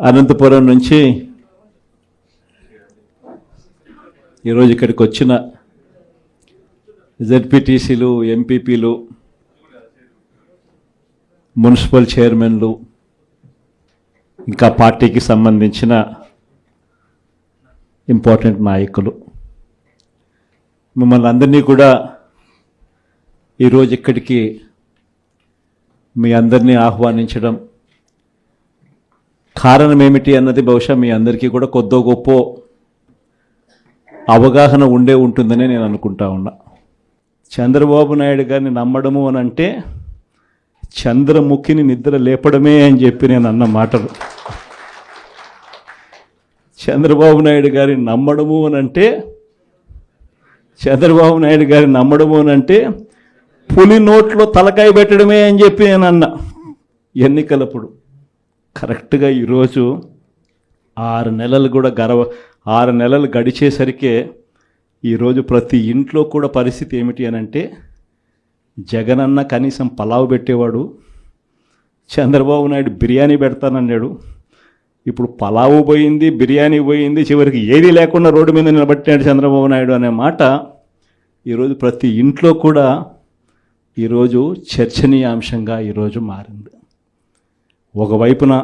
అనంతపురం నుంచి ఈరోజు ఇక్కడికి వచ్చిన జెడ్పీటీసీలు, ఎంపీపీలు, మున్సిపల్ చైర్మన్లు, ఇంకా పార్టీకి సంబంధించిన ఇంపార్టెంట్ నాయకులు, మిమ్మల్ని అందరినీ కూడా ఈరోజు ఇక్కడికి మీ అందరినీ ఆహ్వానించడం కారణం ఏమిటి అన్నది బహుశా మీ అందరికీ కూడా కొద్దో గొప్ప అవగాహన ఉంటుందని నేను అనుకుంటా ఉన్నా. చంద్రబాబు నాయుడు గారిని నమ్మడము అని అంటే చంద్రముఖిని నిద్ర లేపడమే అని చెప్పి నేను అన్న మాటలు. చంద్రబాబు నాయుడు గారిని నమ్మడము అని అంటే పులి నోట్లో తలకాయ పెట్టడమే అని చెప్పి నేను అన్న ఎన్నికలప్పుడు. కరెక్ట్గా ఈరోజు 6 నెలలు గడిచేసరికే ఈరోజు ప్రతి ఇంట్లో కూడా పరిస్థితి ఏమిటి అని అంటే, జగనన్న కనీసం పలావ్ పెట్టేవాడు, చంద్రబాబు నాయుడు బిర్యానీ పెడతానన్నాడు, ఇప్పుడు పలావు పోయింది, బిర్యానీ పోయింది, చివరికి ఏది లేకుండా రోడ్డు మీద నిలబట్టాడు చంద్రబాబు నాయుడు అనే మాట ఈరోజు ప్రతి ఇంట్లో కూడా ఈరోజు చర్చనీయాంశంగా ఈరోజు మారింది. ఒకవైపున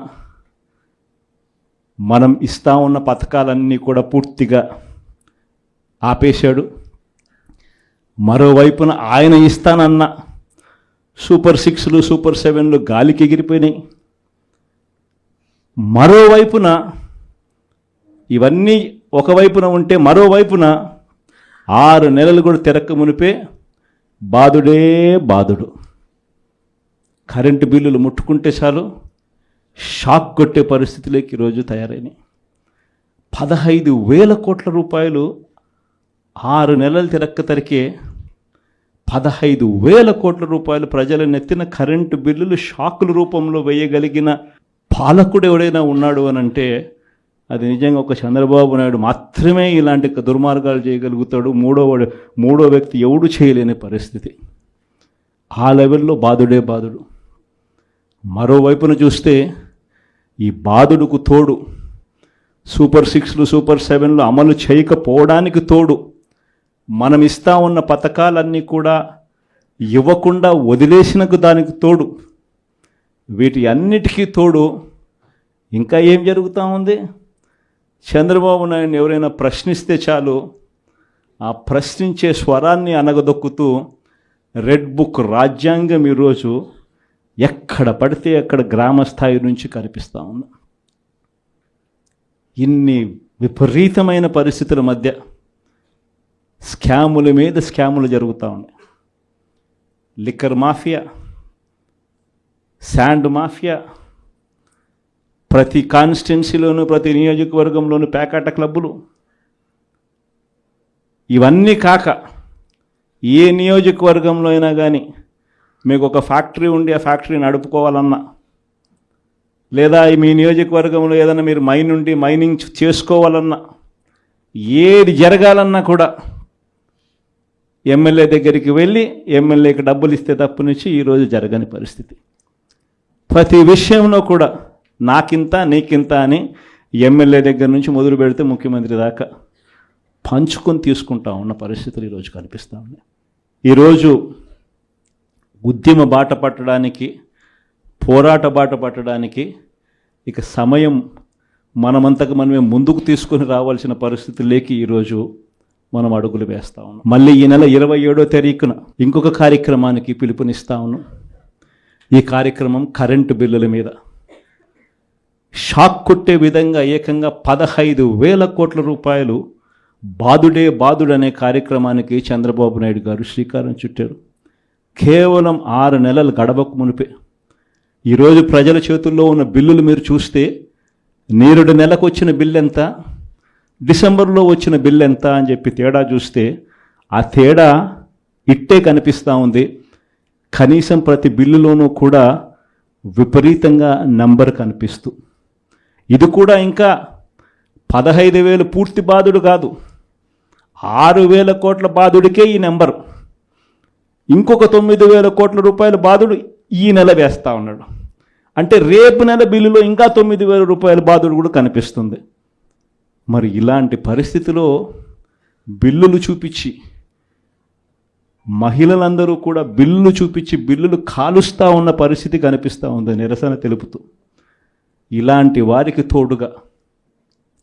మనం ఇస్తా ఉన్న పథకాలన్నీ కూడా పూర్తిగా ఆపేశాడు, మరోవైపున ఆయన ఇస్తానన్న సూపర్ 6లు, సూపర్ 7లు గాలికి ఎగిరిపోయినాయి. మరోవైపున ఇవన్నీ ఒకవైపున ఉంటే, మరోవైపున 6 నెలలు కూడా తిరక్క మునిపే బాధుడు. కరెంటు బిల్లులు ముట్టుకుంటే చాలు షాక్ కొట్టే పరిస్థితిలోకి ఈరోజు తయారైనాయి. 15,000 కోట్ల రూపాయలు 6 నెలలు తిరక్కే 15,000 కోట్ల రూపాయలు ప్రజల నెత్తిన కరెంటు బిల్లులు షాకుల రూపంలో వేయగలిగిన పాలకుడు ఎవడైనా ఉన్నాడు అని అంటే అది నిజంగా ఒక చంద్రబాబు నాయుడు మాత్రమే ఇలాంటి దుర్మార్గాలు చేయగలుగుతాడు. మూడో వ్యక్తి ఎవడు చేయలేని పరిస్థితి. ఆ లెవెల్లో బాధుడు. మరోవైపున చూస్తే ఈ బాధుడుకు తోడు సూపర్ 6లు, సూపర్ 7లు అమలు చేయకపోవడానికి తోడు, మనం ఇస్తా ఉన్న పథకాలన్నీ కూడా ఇవ్వకుండా వదిలేసినకు దానికి తోడు, వీటి అన్నిటికీ తోడు ఇంకా ఏం జరుగుతూ ఉంది? చంద్రబాబు నాయుడిని ఎవరైనా ప్రశ్నిస్తే చాలు ఆ ప్రశ్నించే స్వరాన్ని అనగదొక్కుతూ రెడ్ బుక్ రాజ్యాంగం ఈరోజు ఎక్కడ పడితే అక్కడ గ్రామ స్థాయి నుంచి కనిపిస్తూ ఉంది. ఇన్ని విపరీతమైన పరిస్థితుల మధ్య స్కాముల మీద స్కాములు జరుగుతూ ఉన్నాయి. లిక్కర్ మాఫియా, శాండ్ మాఫియా, ప్రతి కాన్స్టిట్యున్సీలోనూ ప్రతి నియోజకవర్గంలోనూ పేకాట క్లబ్బులు, ఇవన్నీ కాక ఏ నియోజకవర్గంలో అయినా కానీ మీకు ఒక ఫ్యాక్టరీ ఉండి ఆ ఫ్యాక్టరీ నడుపుకోవాలన్నా, లేదా మీ నియోజకవర్గంలో ఏదైనా మీరు మైనింగ్ చేసుకోవాలన్నా, ఏది జరగాలన్నా కూడా ఎమ్మెల్యే దగ్గరికి వెళ్ళి ఎమ్మెల్యేకి డబ్బులు ఇస్తే తప్పు నుంచి ఈరోజు జరగని పరిస్థితి. ప్రతి విషయంలో కూడా నాకింత నీకింత అని ఎమ్మెల్యే దగ్గర నుంచి మొదలు పెడితే ముఖ్యమంత్రి దాకా పంచుకొని తీసుకుంటా ఉన్న పరిస్థితులు ఈరోజు కనిపిస్తూ ఉన్నాయి. ఈరోజు ఉద్యమ బాట పట్టడానికి, పోరాట బాట పట్టడానికి ఇక సమయం మనమంతకు మనమే ముందుకు తీసుకొని రావాల్సిన పరిస్థితుల్లోకి ఈరోజు మనం అడుగులు వేస్తూ ఉన్నాం. మళ్ళీ ఈ నెల 27వ తారీఖున ఇంకొక కార్యక్రమానికి పిలుపునిస్తా ఉన్నాం. ఈ కార్యక్రమం కరెంటు బిల్లుల మీద షాక్ కొట్టే విధంగా ఏకంగా 15,000 కోట్ల రూపాయలు బాధుడు అనే కార్యక్రమానికి చంద్రబాబు నాయుడు గారు శ్రీకారం చుట్టారు. కేవలం 6 నెలలు గడవకు మునిపే ఈరోజు ప్రజల చేతుల్లో ఉన్న బిల్లులు మీరు చూస్తే, నేరుడు నెలకు వచ్చిన బిల్లు ఎంత, డిసెంబర్లో వచ్చిన బిల్లు ఎంత అని చెప్పి తేడా చూస్తే ఆ తేడా ఇట్టే కనిపిస్తూ ఉంది. కనీసం ప్రతి బిల్లులోనూ కూడా విపరీతంగా నంబర్ కనిపిస్తూ, ఇది కూడా ఇంకా 15,000 పూర్తి బాధుడు కాదు, 6,000 కోట్ల బాధుడికే ఈ నెంబర్. ఇంకొక 9,000 కోట్ల రూపాయల బాధుడు ఈ నెల వేస్తూ ఉన్నాడు. అంటే రేపు నెల బిల్లులో ఇంకా 9,000 రూపాయల బాధుడు కూడా కనిపిస్తుంది. మరి ఇలాంటి పరిస్థితిలో బిల్లులు చూపించి మహిళలందరూ కూడా బిల్లులు చూపించి బిల్లులు కాలుస్తూ ఉన్న పరిస్థితి కనిపిస్తూ ఉంది నిరసన తెలుపుతూ. ఇలాంటి వారికి తోడుగా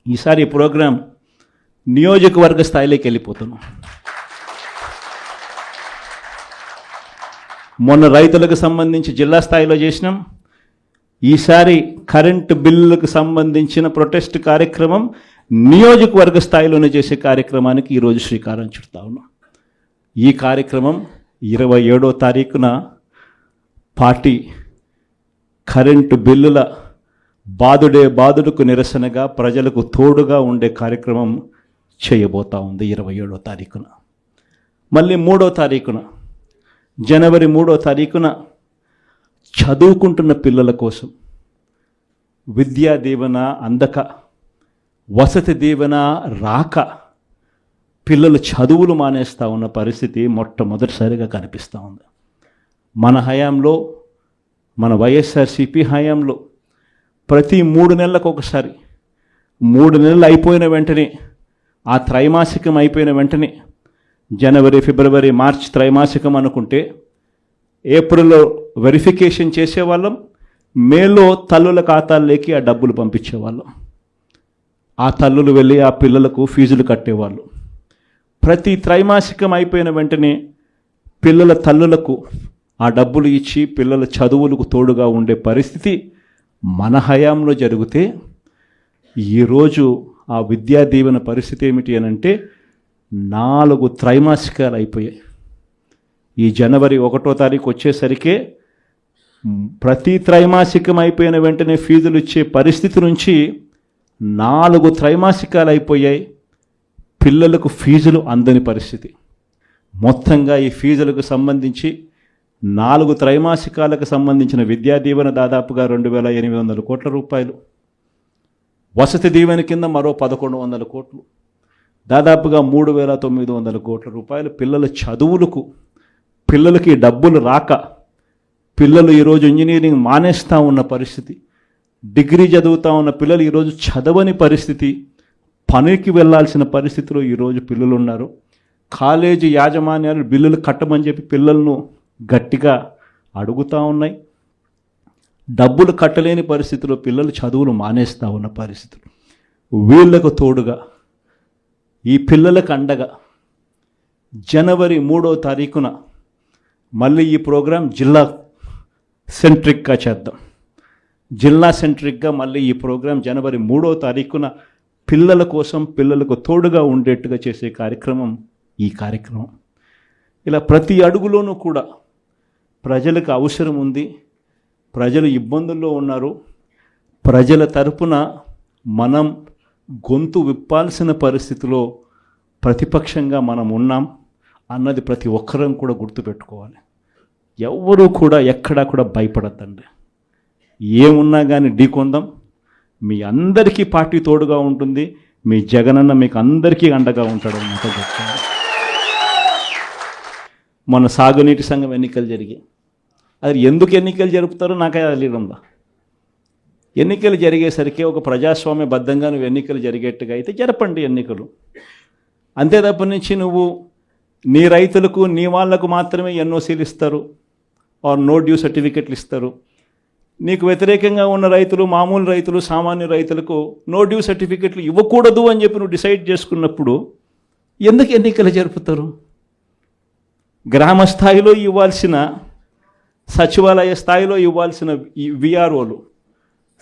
ఈసారి ఈ ప్రోగ్రాం నియోజకవర్గ స్థాయిలోకి వెళ్ళిపోతున్నాం. మొన్న రైతులకు సంబంధించి జిల్లా స్థాయిలో చేసినాం. ఈసారి కరెంటు బిల్లులకు సంబంధించిన ప్రొటెస్ట్ కార్యక్రమం నియోజకవర్గ స్థాయిలోనే చేసే కార్యక్రమానికి ఈరోజు శ్రీకారం చుడతా ఉన్నాం. ఈ కార్యక్రమం 27వ తారీఖున పార్టీ కరెంటు బిల్లుల బాధుడుకు నిరసనగా ప్రజలకు తోడుగా ఉండే కార్యక్రమం చేయబోతా ఉంది 27వ తారీఖున. మళ్ళీ 3వ తారీఖున జనవరి 3వ తారీఖున చదువుకుంటున్న పిల్లల కోసం విద్యా దీవెన అందక, వసతి దీవెన రాక పిల్లలు చదువులు మానేస్తూ ఉన్న పరిస్థితి మొట్టమొదటిసారిగా కనిపిస్తూ ఉంది. మన హయాంలో, మన వైఎస్ఆర్సీపీ హయాంలో ప్రతి 3 నెలలకు ఒకసారి, 3 నెలలు అయిపోయిన వెంటనే, ఆ త్రైమాసికం అయిపోయిన వెంటనే, జనవరి, ఫిబ్రవరి, మార్చ్ త్రైమాసికం అనుకుంటే ఏప్రిల్లో వెరిఫికేషన్ చేసేవాళ్ళం, మేలో తల్లుల ఖాతాల్లోకి ఆ డబ్బులు పంపించేవాళ్ళం. ఆ తల్లులు వెళ్ళి ఆ పిల్లలకు ఫీజులు కట్టేవాళ్ళు. ప్రతి త్రైమాసికం అయిపోయిన వెంటనే పిల్లల తల్లులకు ఆ డబ్బులు ఇచ్చి పిల్లల చదువులకు తోడుగా ఉండే పరిస్థితి మన హయాంలో జరిగితే, ఈరోజు ఆ విద్యా దీవెన పరిస్థితి ఏమిటి అని అంటే 4 త్రైమాసికాలు అయిపోయాయి. ఈ జనవరి 1వ తారీఖు వచ్చేసరికే ప్రతి త్రైమాసికం అయిపోయిన వెంటనే ఫీజులు ఇచ్చే పరిస్థితి నుంచి 4 త్రైమాసికాలు అయిపోయాయి. పిల్లలకు ఫీజులు అందని పరిస్థితి. మొత్తంగా ఈ ఫీజులకు సంబంధించి 4 త్రైమాసికాలకు సంబంధించిన విద్యా దీవెన దాదాపుగా 2,800 కోట్ల రూపాయలు, వసతి దీవెన కింద మరో 1,100 కోట్లు, దాదాపుగా 3,900 కోట్ల రూపాయలు పిల్లల చదువులకు, పిల్లలకి డబ్బులు రాక పిల్లలు ఈరోజు ఇంజనీరింగ్ మానేస్తూ ఉన్న పరిస్థితి, డిగ్రీ చదువుతూ ఉన్న పిల్లలు ఈరోజు చదవని పరిస్థితి, పనికి వెళ్ళాల్సిన పరిస్థితిలో ఈరోజు పిల్లలు ఉన్నారు. కాలేజీ యాజమాన్యాలు బిల్లులు కట్టమని చెప్పి పిల్లలను గట్టిగా అడుగుతూ ఉన్నాయి. డబ్బులు కట్టలేని పరిస్థితిలో పిల్లలు చదువులు మానేస్తూ ఉన్న పరిస్థితులు. వీళ్లకు తోడుగా ఈ పిల్లలకు అండగా జనవరి 3వ తారీఖున మళ్ళీ ఈ ప్రోగ్రాం జిల్లా సెంట్రిక్గా చేద్దాం. జిల్లా సెంట్రిక్గా మళ్ళీ ఈ ప్రోగ్రాం జనవరి 3వ తారీఖున పిల్లల కోసం, పిల్లలకు తోడుగా ఉండేట్టుగా చేసే కార్యక్రమం ఈ కార్యక్రమం. ఇలా ప్రతి అడుగులోనూ కూడా ప్రజలకు అవసరం ఉంది, ప్రజలు ఇబ్బందుల్లో ఉన్నారు, ప్రజల తరపున మనం గొంతు విప్పాల్సిన పరిస్థితిలో ప్రతిపక్షంగా మనం ఉన్నాం అన్నది ప్రతి ఒక్కరం కూడా గుర్తుపెట్టుకోవాలి. ఎవ్వరూ కూడా ఎక్కడా కూడా భయపడద్దండి. ఏమున్నా కానీ ఢీకొందాం. మీ అందరికీ పార్టీ తోడుగా ఉంటుంది. మీ జగనన్న మీకు అందరికీ అండగా ఉంటాడు అన్నమాట చెప్తాను. మన సాగునీటి సంఘం ఎన్నికలు జరిగాయి. అది ఎందుకు ఎన్నికలు జరుపుతారో నాకే తెలియదుందా. ఎన్నికలు జరిగేసరికి ఒక ప్రజాస్వామ్యబద్ధంగా నువ్వు ఎన్నికలు జరిగేట్టుగా అయితే జరపండి ఎన్నికలు. అంతే తప్ప నుంచి నువ్వు నీ రైతులకు, నీ వాళ్లకు మాత్రమే ఎన్ఓసీలు ఇస్తారు, ఆర్ నో డ్యూ సర్టిఫికెట్లు ఇస్తారు. నీకు వ్యతిరేకంగా ఉన్న రైతులు, మామూలు రైతులు, సామాన్య రైతులకు నో డ్యూ సర్టిఫికెట్లు ఇవ్వకూడదు అని చెప్పి నువ్వు డిసైడ్ చేసుకున్నప్పుడు ఎందుకు ఎన్నికలు జరుపుతారు? గ్రామ స్థాయిలో ఇవ్వాల్సిన, సచివాలయ స్థాయిలో ఇవ్వాల్సిన విఆర్ఓలు,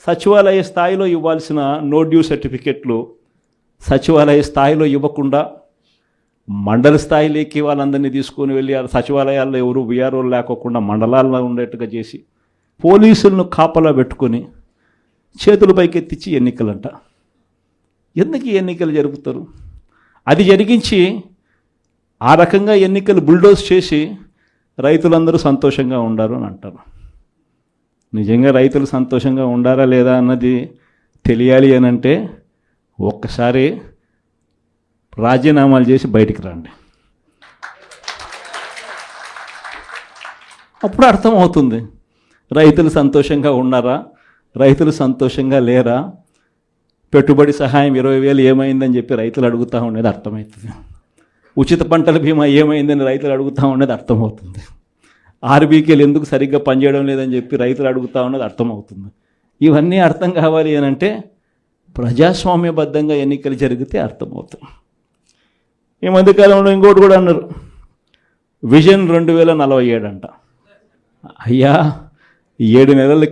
సచివాలయ స్థాయిలో ఇవ్వాల్సిన నో డ్యూ సర్టిఫికెట్లు సచివాలయ స్థాయిలో ఇవ్వకుండా మండల స్థాయిలోకి వాళ్ళందరినీ తీసుకొని వెళ్ళి సచివాలయాల్లో ఎవరు విఆర్ఓలు లేకోకుండా మండలాల్లో ఉండేట్టుగా చేసి పోలీసులను కాపలా పెట్టుకొని చేతులు పైకెత్తించి ఎన్నికలంట. ఎందుకు ఈ ఎన్నికలు జరుపుతారు? అది జరిగించి ఆ రకంగా ఎన్నికలు బుల్డోజ్ చేసి రైతులందరూ సంతోషంగా ఉండారు అని అంటారు. నిజంగా రైతులు సంతోషంగా ఉండారా లేదా అన్నది తెలియాలి అని అంటే ఒక్కసారి రాజీనామాలు చేసి బయటికి రండి, అప్పుడు అర్థమవుతుంది. రైతులు సంతోషంగా ఉన్నారా, రైతులు సంతోషంగా లేరా, పెట్టుబడి సహాయం 20,000 ఏమైందని చెప్పి రైతులు అడుగుతూ ఉండేది అర్థమవుతుంది. ఉచిత పంటల బీమా ఏమైందని రైతులు అడుగుతూ ఉండేది అర్థమవుతుంది. ఆర్బీకేలు ఎందుకు సరిగ్గా పనిచేయడం లేదని చెప్పి రైతులు అడుగుతూ ఉన్నది అర్థమవుతుంది. ఇవన్నీ అర్థం కావాలి అని అంటే ప్రజాస్వామ్యబద్ధంగా ఎన్నికలు జరిగితే అర్థమవుతుంది. ఈ మధ్యకాలంలో ఇంకోటి కూడా అన్నారు, విజన్ 2047 అంట. అయ్యా 7 నెలల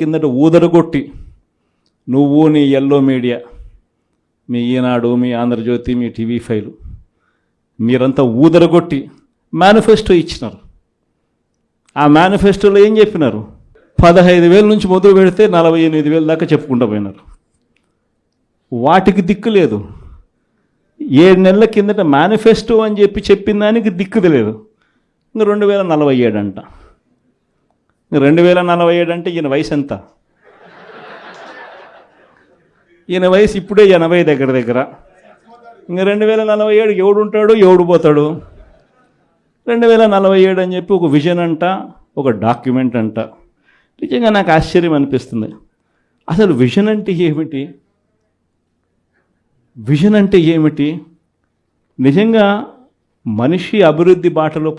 కిందట ఊదరగొట్టి నువ్వు నీ ఎల్లో మీడియా, మీ ఈనాడు, మీ ఆంధ్రజ్యోతి, మీ TV5 మీరంతా ఊదరగొట్టి మేనిఫెస్టో ఇచ్చినారు. ఆ మేనిఫెస్టోలో ఏం చెప్పినారు? 15,000 నుంచి మొదలు పెడితే 48,000 దాకా చెప్పుకుంటూ పోయినారు. వాటికి దిక్కు లేదు. 7 నెలల కిందట మేనిఫెస్టో అని చెప్పి చెప్పిన దానికి దిక్కుది లేదు. ఇంకా 2047 అంట. 2047 అంటే ఈయన వయసు ఎంత? ఈయన వయసు ఇప్పుడే 80 దగ్గర. ఇంకా 2047 ఎవడు ఉంటాడు, ఎవడు పోతాడు? 2047 అని చెప్పి ఒక విజన్ అంట, ఒక డాక్యుమెంట్ అంట. నిజంగా నాకు ఆశ్చర్యం అనిపిస్తుంది. అసలు విజన్ అంటే ఏమిటి? విజన్ అంటే ఏమిటి? నిజంగా మనిషి అభివృద్ధి బాటలో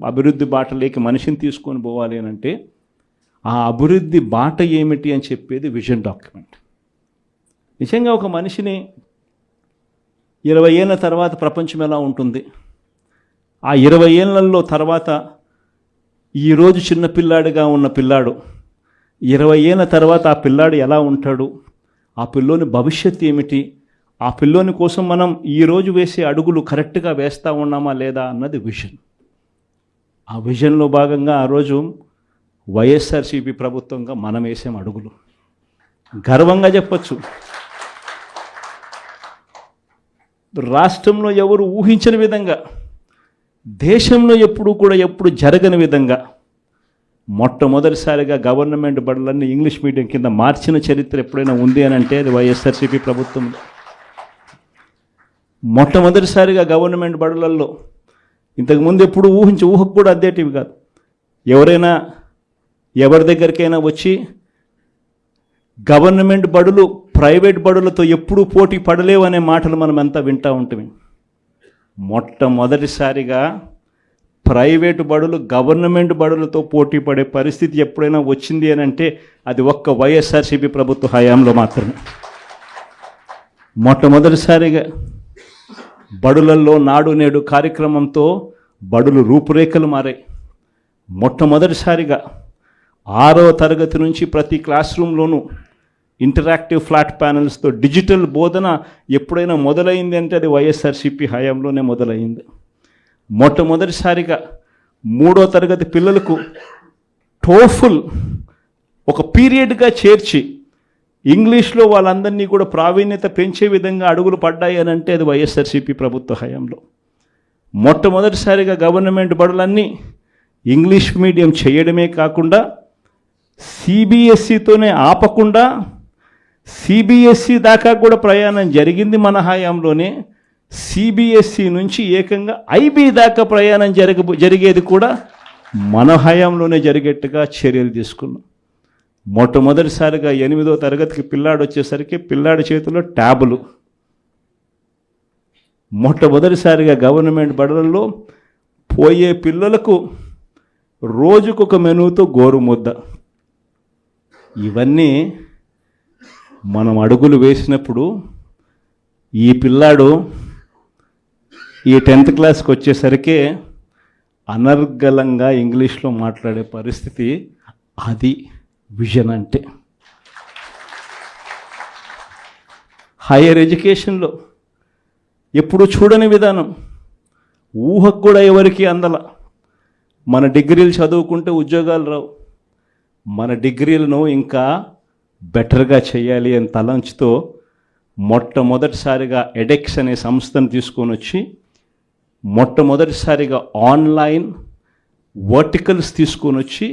అభివృద్ధి బాటలోకి మనిషిని తీసుకొని పోవాలి అని అంటే ఆ అభివృద్ధి బాట ఏమిటి అని చెప్పేది విజన్ డాక్యుమెంట్. నిజంగా ఒక మనిషిని 20 ఏళ్ళ తర్వాత ప్రపంచం ఎలా ఉంటుంది, ఆ 20 ఏళ్ళల్లో తర్వాత ఈరోజు చిన్నపిల్లాడిగా ఉన్న పిల్లాడు 20 ఏళ్ళ తర్వాత ఆ పిల్లాడు ఎలా ఉంటాడు, ఆ పిల్లోని భవిష్యత్తు ఏమిటి, ఆ పిల్లోని కోసం మనం ఈరోజు వేసే అడుగులు కరెక్ట్గా వేస్తూ ఉన్నామా లేదా అన్నది విజన్. ఆ విజన్లో భాగంగా ఆ రోజు వైఎస్ఆర్సీపీ ప్రభుత్వంగా మనం వేసాం అడుగులు. గర్వంగా చెప్పచ్చు. రాష్ట్రంలో ఎవరు ఊహించని విధంగా, దేశంలో ఎప్పుడు జరగని విధంగా మొట్టమొదటిసారిగా గవర్నమెంట్ బడులన్నీ ఇంగ్లీష్ మీడియం కింద మార్చిన చరిత్ర ఎప్పుడైనా ఉంది అని అంటే అది వైఎస్ఆర్సీపీ ప్రభుత్వంలో. మొట్టమొదటిసారిగా గవర్నమెంట్ బడులలో ఇంతకుముందు ఎప్పుడు ఊహకు కూడా అద్దేటివి కాదు. ఎవరైనా ఎవరి దగ్గరికైనా వచ్చి గవర్నమెంట్ బడులు ప్రైవేట్ బడులతో ఎప్పుడూ పోటీ పడలేవు అనే మాటలు మనం అంతా వింటూ ఉంటాం. మొట్టమొదటిసారిగా ప్రైవేటు బడులు గవర్నమెంట్ బడులతో పోటీ పడే పరిస్థితి ఎప్పుడైనా వచ్చింది అని అంటే అది ఒక్క వైఎస్ఆర్సీపీ ప్రభుత్వ హయాంలో మాత్రమే. మొట్టమొదటిసారిగా బడులల్లో నాడు నేడు కార్యక్రమంతో బడులు రూపురేఖలు మారాయి. మొట్టమొదటిసారిగా 6వ తరగతి నుంచి ప్రతి క్లాస్ రూమ్లోనూ ఇంటరాక్టివ్ ఫ్లాట్ ప్యానల్స్తో డిజిటల్ బోధన ఎప్పుడైనా మొదలైంది అంటే అది వైఎస్ఆర్సీపీ హయాంలోనే మొదలైంది. మొట్టమొదటిసారిగా 3వ తరగతి పిల్లలకు టోఫుల్ ఒక పీరియడ్గా చేర్చి ఇంగ్లీష్లో వాళ్ళందరినీ కూడా ప్రావీణ్యత పెంచే విధంగా అడుగులు పడ్డాయి అని అంటే అది వైఎస్ఆర్సీపీ ప్రభుత్వ హయాంలో. మొట్టమొదటిసారిగా గవర్నమెంట్ బడులన్నీ ఇంగ్లీష్ మీడియం చేయడమే కాకుండా సిబిఎస్ఈతోనే ఆపకుండా సిబిఎస్ఈ దాకా కూడా ప్రయాణం జరిగింది మన హయాంలోనే. సిబిఎస్ఈ నుంచి ఏకంగా ఐబీ దాకా ప్రయాణం జరిగేది కూడా మన హయాంలోనే జరిగేట్టుగా చర్యలు తీసుకున్నాం. మొట్టమొదటిసారిగా 8వ తరగతికి పిల్లాడు వచ్చేసరికి పిల్లాడి చేతిలో ట్యాబులు. మొట్టమొదటిసారిగా గవర్నమెంట్ బడులలో పోయే పిల్లలకు రోజుకొక మెనూతో గోరుముద్ద. ఇవన్నీ మనం అడుగులు వేసినప్పుడు ఈ పిల్లాడు ఈ 10th క్లాస్కి వచ్చేసరికి అనర్గళంగా ఇంగ్లీష్లో మాట్లాడే పరిస్థితి. అది విజన్ అంటే. హైయర్ ఎడ్యుకేషన్లో ఎప్పుడు చూడని విధానం, ఊహకు కూడా ఎవరికి అందల. మన డిగ్రీలు చదువుకుంటే ఉద్యోగాలు రావు, మన డిగ్రీలను ఇంకా బెటర్గా చేయాలి అని తలంచుతో మొట్టమొదటిసారిగా ఎడెక్స్ అనే సంస్థను తీసుకొని వచ్చి మొట్టమొదటిసారిగా ఆన్లైన్ వర్టికల్స్ తీసుకొని వచ్చి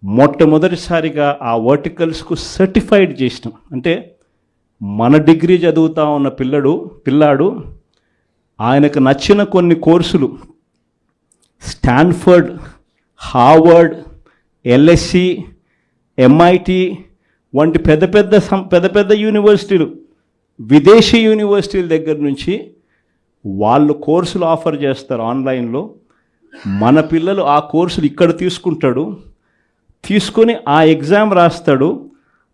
మొట్టమొదటిసారిగా ఆ వర్టికల్స్కు సర్టిఫైడ్ చేసినాం. అంటే మన డిగ్రీ చదువుతా ఉన్న పిల్లాడు ఆయనకు నచ్చిన కొన్ని కోర్సులు స్టాన్ఫర్డ్, హార్వర్డ్, ఎల్ఎస్సి, ఎంఐటి వంటి పెద్ద పెద్ద యూనివర్సిటీలు, విదేశీ యూనివర్సిటీల దగ్గర నుంచి వాళ్ళు కోర్సులు ఆఫర్ చేస్తారు ఆన్లైన్లో. మన పిల్లలు ఆ కోర్సులు ఇక్కడ తీసుకుంటాడు, తీసుకొని ఆ ఎగ్జామ్ రాస్తాడు,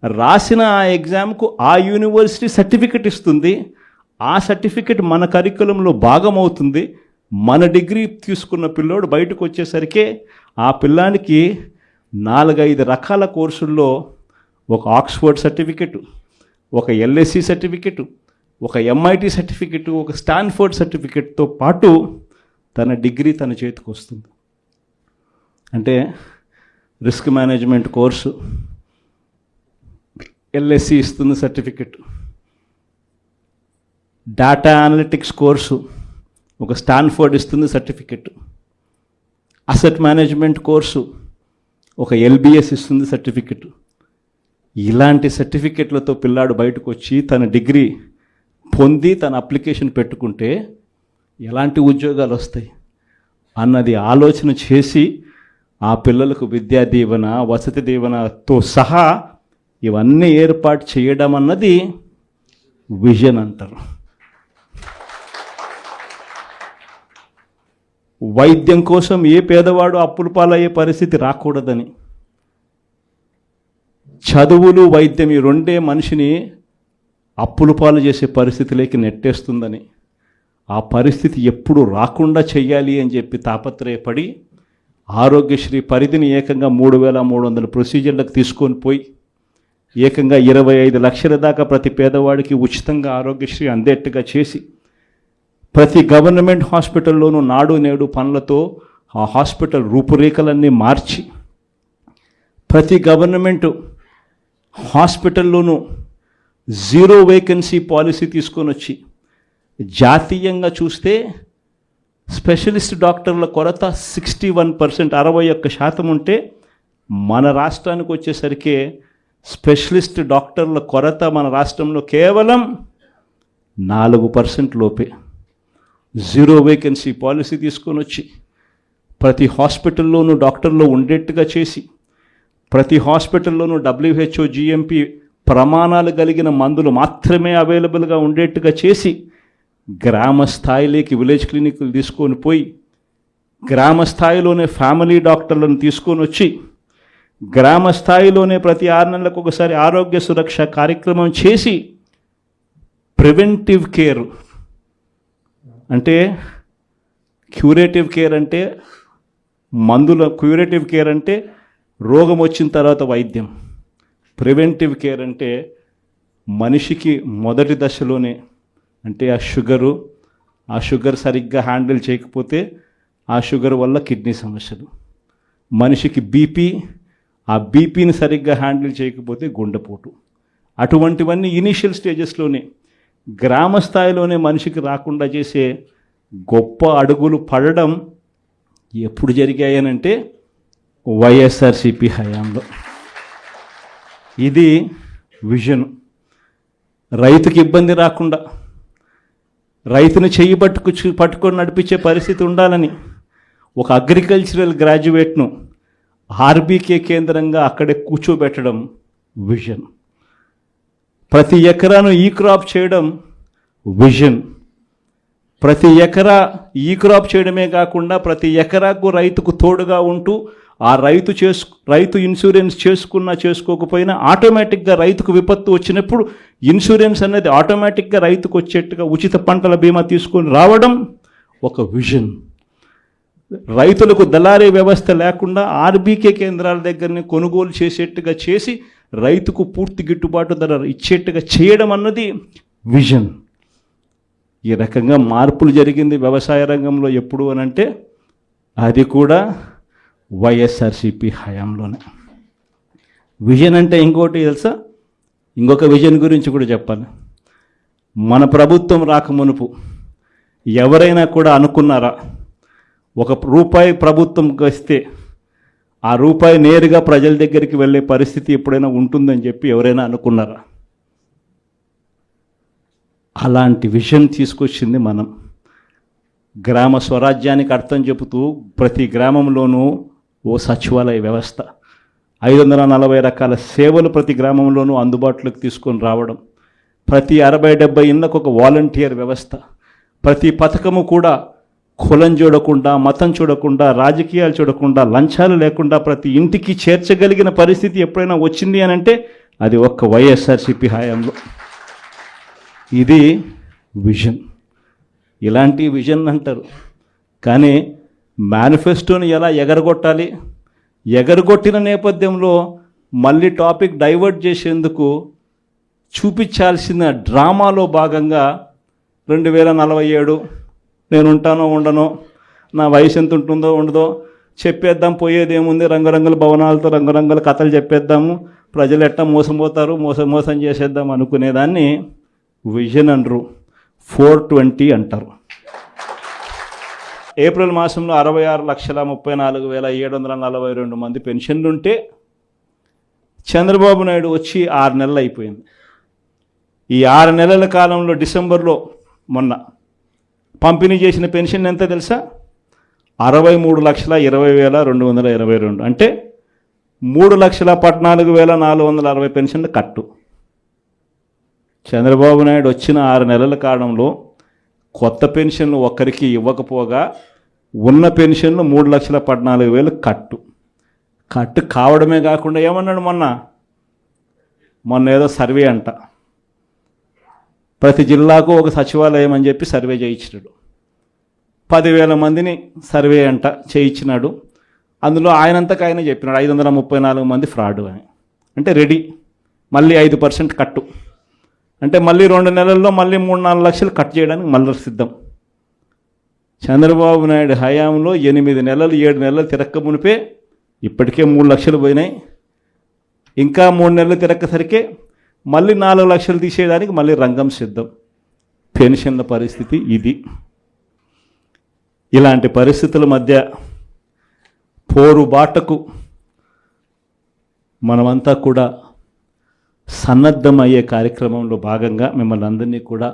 రాసిన ఆ ఎగ్జామ్కు ఆ యూనివర్సిటీ సర్టిఫికెట్ ఇస్తుంది. ఆ సర్టిఫికెట్ మన కరికులంలో భాగం అవుతుంది. మన డిగ్రీ తీసుకున్న పిల్లోడు బయటకు వచ్చేసరికి ఆ పిల్లానికి 4-5 రకాల కోర్సుల్లో ఒక ఆక్స్ఫర్డ్ సర్టిఫికెట్, ఒక ఎల్ఎస్సి సర్టిఫికెట్, ఒక ఎంఐటి సర్టిఫికెట్, ఒక స్టాన్ఫోర్డ్ సర్టిఫికెట్తో పాటు తన డిగ్రీ తన చేతికి వస్తుంది. అంటే రిస్క్ మేనేజ్మెంట్ కోర్సు ఎల్ఎస్సి ఇస్తుంది సర్టిఫికెట్, డేటా అనలిటిక్స్ కోర్సు ఒక స్టాన్ఫోర్డ్ ఇస్తుంది సర్టిఫికెట్, అసెట్ మేనేజ్మెంట్ కోర్సు ఒక ఎల్బిఎస్ ఇస్తుంది సర్టిఫికెట్. ఇలాంటి సర్టిఫికెట్లతో పిల్లాడు బయటకు వచ్చి తన డిగ్రీ పొంది తన అప్లికేషన్ పెట్టుకుంటే ఎలాంటి ఉద్యోగాలు వస్తాయి అన్నది ఆలోచన చేసి ఆ పిల్లలకు విద్యా దీవెన, వసతి దీవెనతో సహా ఇవన్నీ ఏర్పాటు చేయడం అన్నది విజన్ అంటారు. వైద్యం కోసం ఏ పేదవాడు అప్పుల పాలయ్యే పరిస్థితి రాకూడదని, చదువులు వైద్యం ఈ రెండే మనిషిని అప్పుల పాలు చేసే పరిస్థితిలోకి నెట్టేస్తుందని, ఆ పరిస్థితి ఎప్పుడు రాకుండా చెయ్యాలి అని చెప్పి తాపత్రయపడి ఆరోగ్యశ్రీ పరిధిని ఏకంగా 3,300 ప్రొసీజర్లకు తీసుకొని పోయి ఏకంగా 25 లక్షల దాకా ప్రతి పేదవాడికి ఉచితంగా ఆరోగ్యశ్రీ అందేట్టుగా చేసి ప్రతి గవర్నమెంట్ హాస్పిటల్లోనూ నాడు నేడు పనులతో ఆ హాస్పిటల్ రూపురేఖలన్నీ మార్చి ప్రతి గవర్నమెంట్ హాస్పిటల్లోనూ 0 వేకెన్సీ పాలసీ తీసుకొని వచ్చి జాతీయంగా చూస్తే స్పెషలిస్ట్ డాక్టర్ల కొరత 61%, 61% ఉంటే మన రాష్ట్రానికి వచ్చేసరికి స్పెషలిస్ట్ డాక్టర్ల కొరత మన రాష్ట్రంలో కేవలం 4% లోపే. 0 వేకెన్సీ పాలసీ తీసుకొని వచ్చి ప్రతి హాస్పిటల్లోనూ డాక్టర్లు ఉండేట్టుగా చేసి ప్రతి హాస్పిటల్లోనూ WHO GMP ప్రమాణాలు కలిగిన మందులు మాత్రమే అవైలబుల్గా ఉండేట్టుగా చేసి గ్రామ స్థాయిలోకి విలేజ్ క్లినిక్లు తీసుకొని పోయి గ్రామ స్థాయిలోనే ఫ్యామిలీ డాక్టర్లను తీసుకొని వచ్చి గ్రామ స్థాయిలోనే ప్రతి 6 నెలలకు ఒకసారి ఆరోగ్య సురక్ష కార్యక్రమం చేసి ప్రివెంటివ్ కేర్ అంటే క్యూరేటివ్ కేర్ అంటే క్యూరేటివ్ కేర్ అంటే రోగం వచ్చిన తర్వాత వైద్యం, ప్రివెంటివ్ కేర్ అంటే మనిషికి మొదటి దశలోనే అంటే ఆ షుగర్ సరిగ్గా హ్యాండిల్ చేయకపోతే ఆ షుగర్ వల్ల కిడ్నీ సమస్యలు, మనిషికి బీపీ, ఆ బీపీని సరిగ్గా హ్యాండిల్ చేయకపోతే గుండెపోటు, అటువంటివన్నీ ఇనీషియల్ స్టేజెస్లోనే గ్రామ స్థాయిలోనే మనిషికి రాకుండా చేసే గొప్ప అడుగులు పడడం ఎప్పుడు జరిగాయనంటే వైఎస్ఆర్సిపి హయాంలో. ఇది విజన్. రైతుకి ఇబ్బంది రాకుండా రైతును చెయ్యి పట్టుకొని నడిపించే పరిస్థితి ఉండాలని ఒక అగ్రికల్చరల్ గ్రాడ్యుయేట్ను ఆర్బీకే కేంద్రంగా అక్కడే కూర్చోబెట్టడం విజన్. ప్రతి ఎకరాను ఈ క్రాప్ చేయడం విజన్. ప్రతి ఎకరా ఈ క్రాప్ చేయడమే కాకుండా ప్రతి ఎకరాకు రైతుకు తోడుగా ఉంటూ ఆ రైతు ఇన్సూరెన్స్ చేసుకోకపోయినా ఆటోమేటిక్గా రైతుకు విపత్తు వచ్చినప్పుడు ఇన్సూరెన్స్ అనేది ఆటోమేటిక్గా రైతుకు వచ్చేట్టుగా ఉచిత పంటల బీమా తీసుకొని రావడం ఒక విజన్. రైతులకు దళారీ వ్యవస్థ లేకుండా ఆర్బీకే కేంద్రాల దగ్గరనే కొనుగోలు చేసేట్టుగా చేసి రైతుకు పూర్తి గిట్టుబాటు ధర ఇచ్చేట్టుగా చేయడం అన్నది విజన్. ఈ రకంగా మార్పులు జరిగింది వ్యవసాయ రంగంలో ఎప్పుడు అనంటే అది కూడా వైఎస్ఆర్సిపి హయాంలోనే. విజన్ అంటే ఇంకోటి తెలుసా, ఇంకొక విజన్ గురించి కూడా చెప్పాలి. మన ప్రభుత్వం రాకమునుపు ఎవరైనా కూడా అనుకున్నారా ₹1 ప్రభుత్వం వస్తే ఆ రూపాయి నేరుగా ప్రజల దగ్గరికి వెళ్ళే పరిస్థితి ఎప్పుడైనా ఉంటుందని చెప్పి ఎవరైనా అనుకున్నారా? అలాంటి విజన్ తీసుకొచ్చింది మనం. గ్రామ స్వరాజ్యానికి అర్థం చెబుతూ ప్రతి గ్రామంలోనూ ఓ సచివాలయ వ్యవస్థ, 540 రకాల సేవలు ప్రతి గ్రామంలోనూ అందుబాటులోకి తీసుకొని రావడం, ప్రతి 60-70 ఇళ్ళకు ఒక వాలంటీర్ వ్యవస్థ, ప్రతి పథకము కూడా కులం చూడకుండా, మతం చూడకుండా, రాజకీయాలు చూడకుండా, లంచాలు లేకుండా ప్రతి ఇంటికి చేర్చగలిగిన పరిస్థితి ఎప్పుడైనా వచ్చింది అని అంటే అది ఒక్క వైఎస్ఆర్సీపీ హయాంలో. ఇది విజన్. ఇలాంటి విజన్ అంటారు. కానీ మేనిఫెస్టోని ఎలా ఎగరగొట్టాలి, ఎగరగొట్టిన నేపథ్యంలో మళ్ళీ టాపిక్ డైవర్ట్ చేసేందుకు చూపించాల్సిన డ్రామాలో భాగంగా 2047 నేను ఉంటానో ఉండనో, నా వయసు ఎంత ఉంటుందో ఉండదో చెప్పేద్దాం, పోయేది ఏముంది, రంగురంగుల భవనాలతో రంగురంగుల కథలు చెప్పేద్దాము, ప్రజలు ఎట్టా మోసపోతారు, మోసం చేసేద్దాం అనుకునేదాన్ని విజన్ అనరు, 420 అంటారు. ఏప్రిల్ మాసంలో 66,34,742 మంది పెన్షన్లుంటే చంద్రబాబు నాయుడు వచ్చి 6 నెలలు అయిపోయింది. ఈ 6 నెలల కాలంలో డిసెంబర్లో మొన్న పంపిణీ చేసిన పెన్షన్ ఎంత తెలుసా? 63,20,222. అంటే 3,14,460 పెన్షన్లు కట్టు. చంద్రబాబు నాయుడు వచ్చిన 6 నెలల కాలంలో కొత్త పెన్షన్లు ఒక్కరికి ఇవ్వకపోగా ఉన్న పెన్షన్లు 3,14,000 కట్టు కావడమే కాకుండా ఏమన్నాడు మొన్న ఏదో సర్వే అంట, ప్రతి జిల్లాకు ఒక సచివాలయం అని చెప్పి సర్వే చేయించినాడు. 10,000 మందిని సర్వే అంట చేయించినాడు. అందులో ఆయనంతకు ఆయన చెప్పినాడు 534 మంది ఫ్రాడ్ అని. అంటే రెడీ, మళ్ళీ 5% కట్టు, అంటే మళ్ళీ 2 నెలల్లో మళ్ళీ 3-4 లక్షలు కట్ చేయడానికి మళ్ళీ సిద్ధం. చంద్రబాబు నాయుడు హయాంలో 8 నెలలు 7 నెలలు తిరక్క మునిపే ఇప్పటికే 3 లక్షలు పోయినాయి. ఇంకా 3 నెలలు తిరక్కసరికే మళ్ళీ 4 లక్షలు తీసేయడానికి మళ్ళీ రంగం సిద్ధం. పెన్షన్ల పరిస్థితి ఇది. ఇలాంటి పరిస్థితుల మధ్య పోరుబాటకు మనమంతా కూడా సన్నద్ధమయ్యే కార్యక్రమంలో భాగంగా మిమ్మల్ని అందరినీ కూడా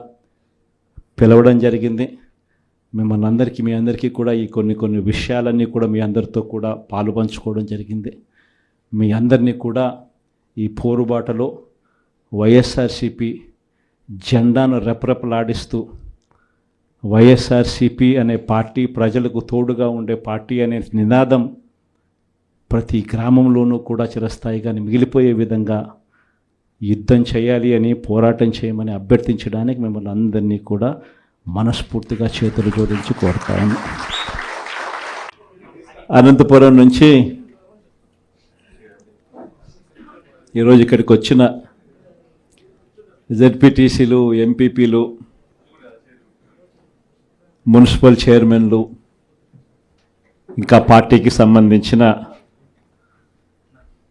పిలవడం జరిగింది. మిమ్మల్ని అందరికీ, మీ అందరికీ కూడా ఈ కొన్ని విషయాలన్నీ కూడా మీ అందరితో కూడా పాలు పంచుకోవడం జరిగింది. మీ అందరినీ కూడా ఈ పోరుబాటలో వైఎస్ఆర్సీపీ జెండాను రెపరెపలాడిస్తూ, వైఎస్ఆర్సీపీ అనే పార్టీ ప్రజలకు తోడుగా ఉండే పార్టీ అనే నినాదం ప్రతి గ్రామంలోనూ కూడా చిరస్థాయిగా మిగిలిపోయే విధంగా యుద్ధం చేయాలి అని, పోరాటం చేయమని అభ్యర్థించడానికి మిమ్మల్ని అందరినీ కూడా మనస్ఫూర్తిగా చేతులు జోడించి కోరుతాను. అనంతపురం నుంచి ఈరోజు ఇక్కడికి వచ్చిన జెడ్పీటీసీలు, ఎంపీపీలు, మున్సిపల్ చైర్మన్లు, ఇంకా పార్టీకి సంబంధించిన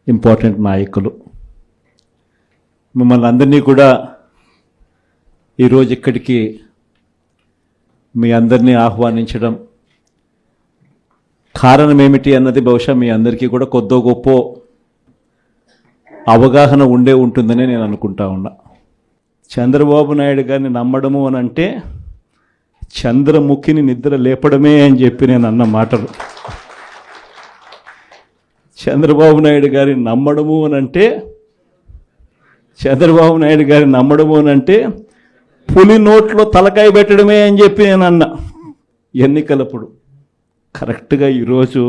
ఇంపార్టెంట్ నాయకులు, మిమ్మల్ని అందరినీ కూడా ఈరోజు ఇక్కడికి మీ అందరినీ ఆహ్వానించడం కారణం ఏమిటి అన్నది బహుశా మీ అందరికీ కూడా కొద్దో గొప్ప అవగాహన ఉంటుందని నేను అనుకుంటా ఉన్నా. చంద్రబాబు నాయుడు గారిని నమ్మడము అని అంటే చంద్రముఖిని నిద్ర లేపడమే అని చెప్పి నేను అన్న మాటలు. చంద్రబాబు నాయుడు గారిని నమ్మడము అని అంటే పులి నోట్లో తలకాయ పెట్టడమే అని చెప్పి నేను అన్న ఎన్నికలప్పుడు. కరెక్ట్గా ఈరోజు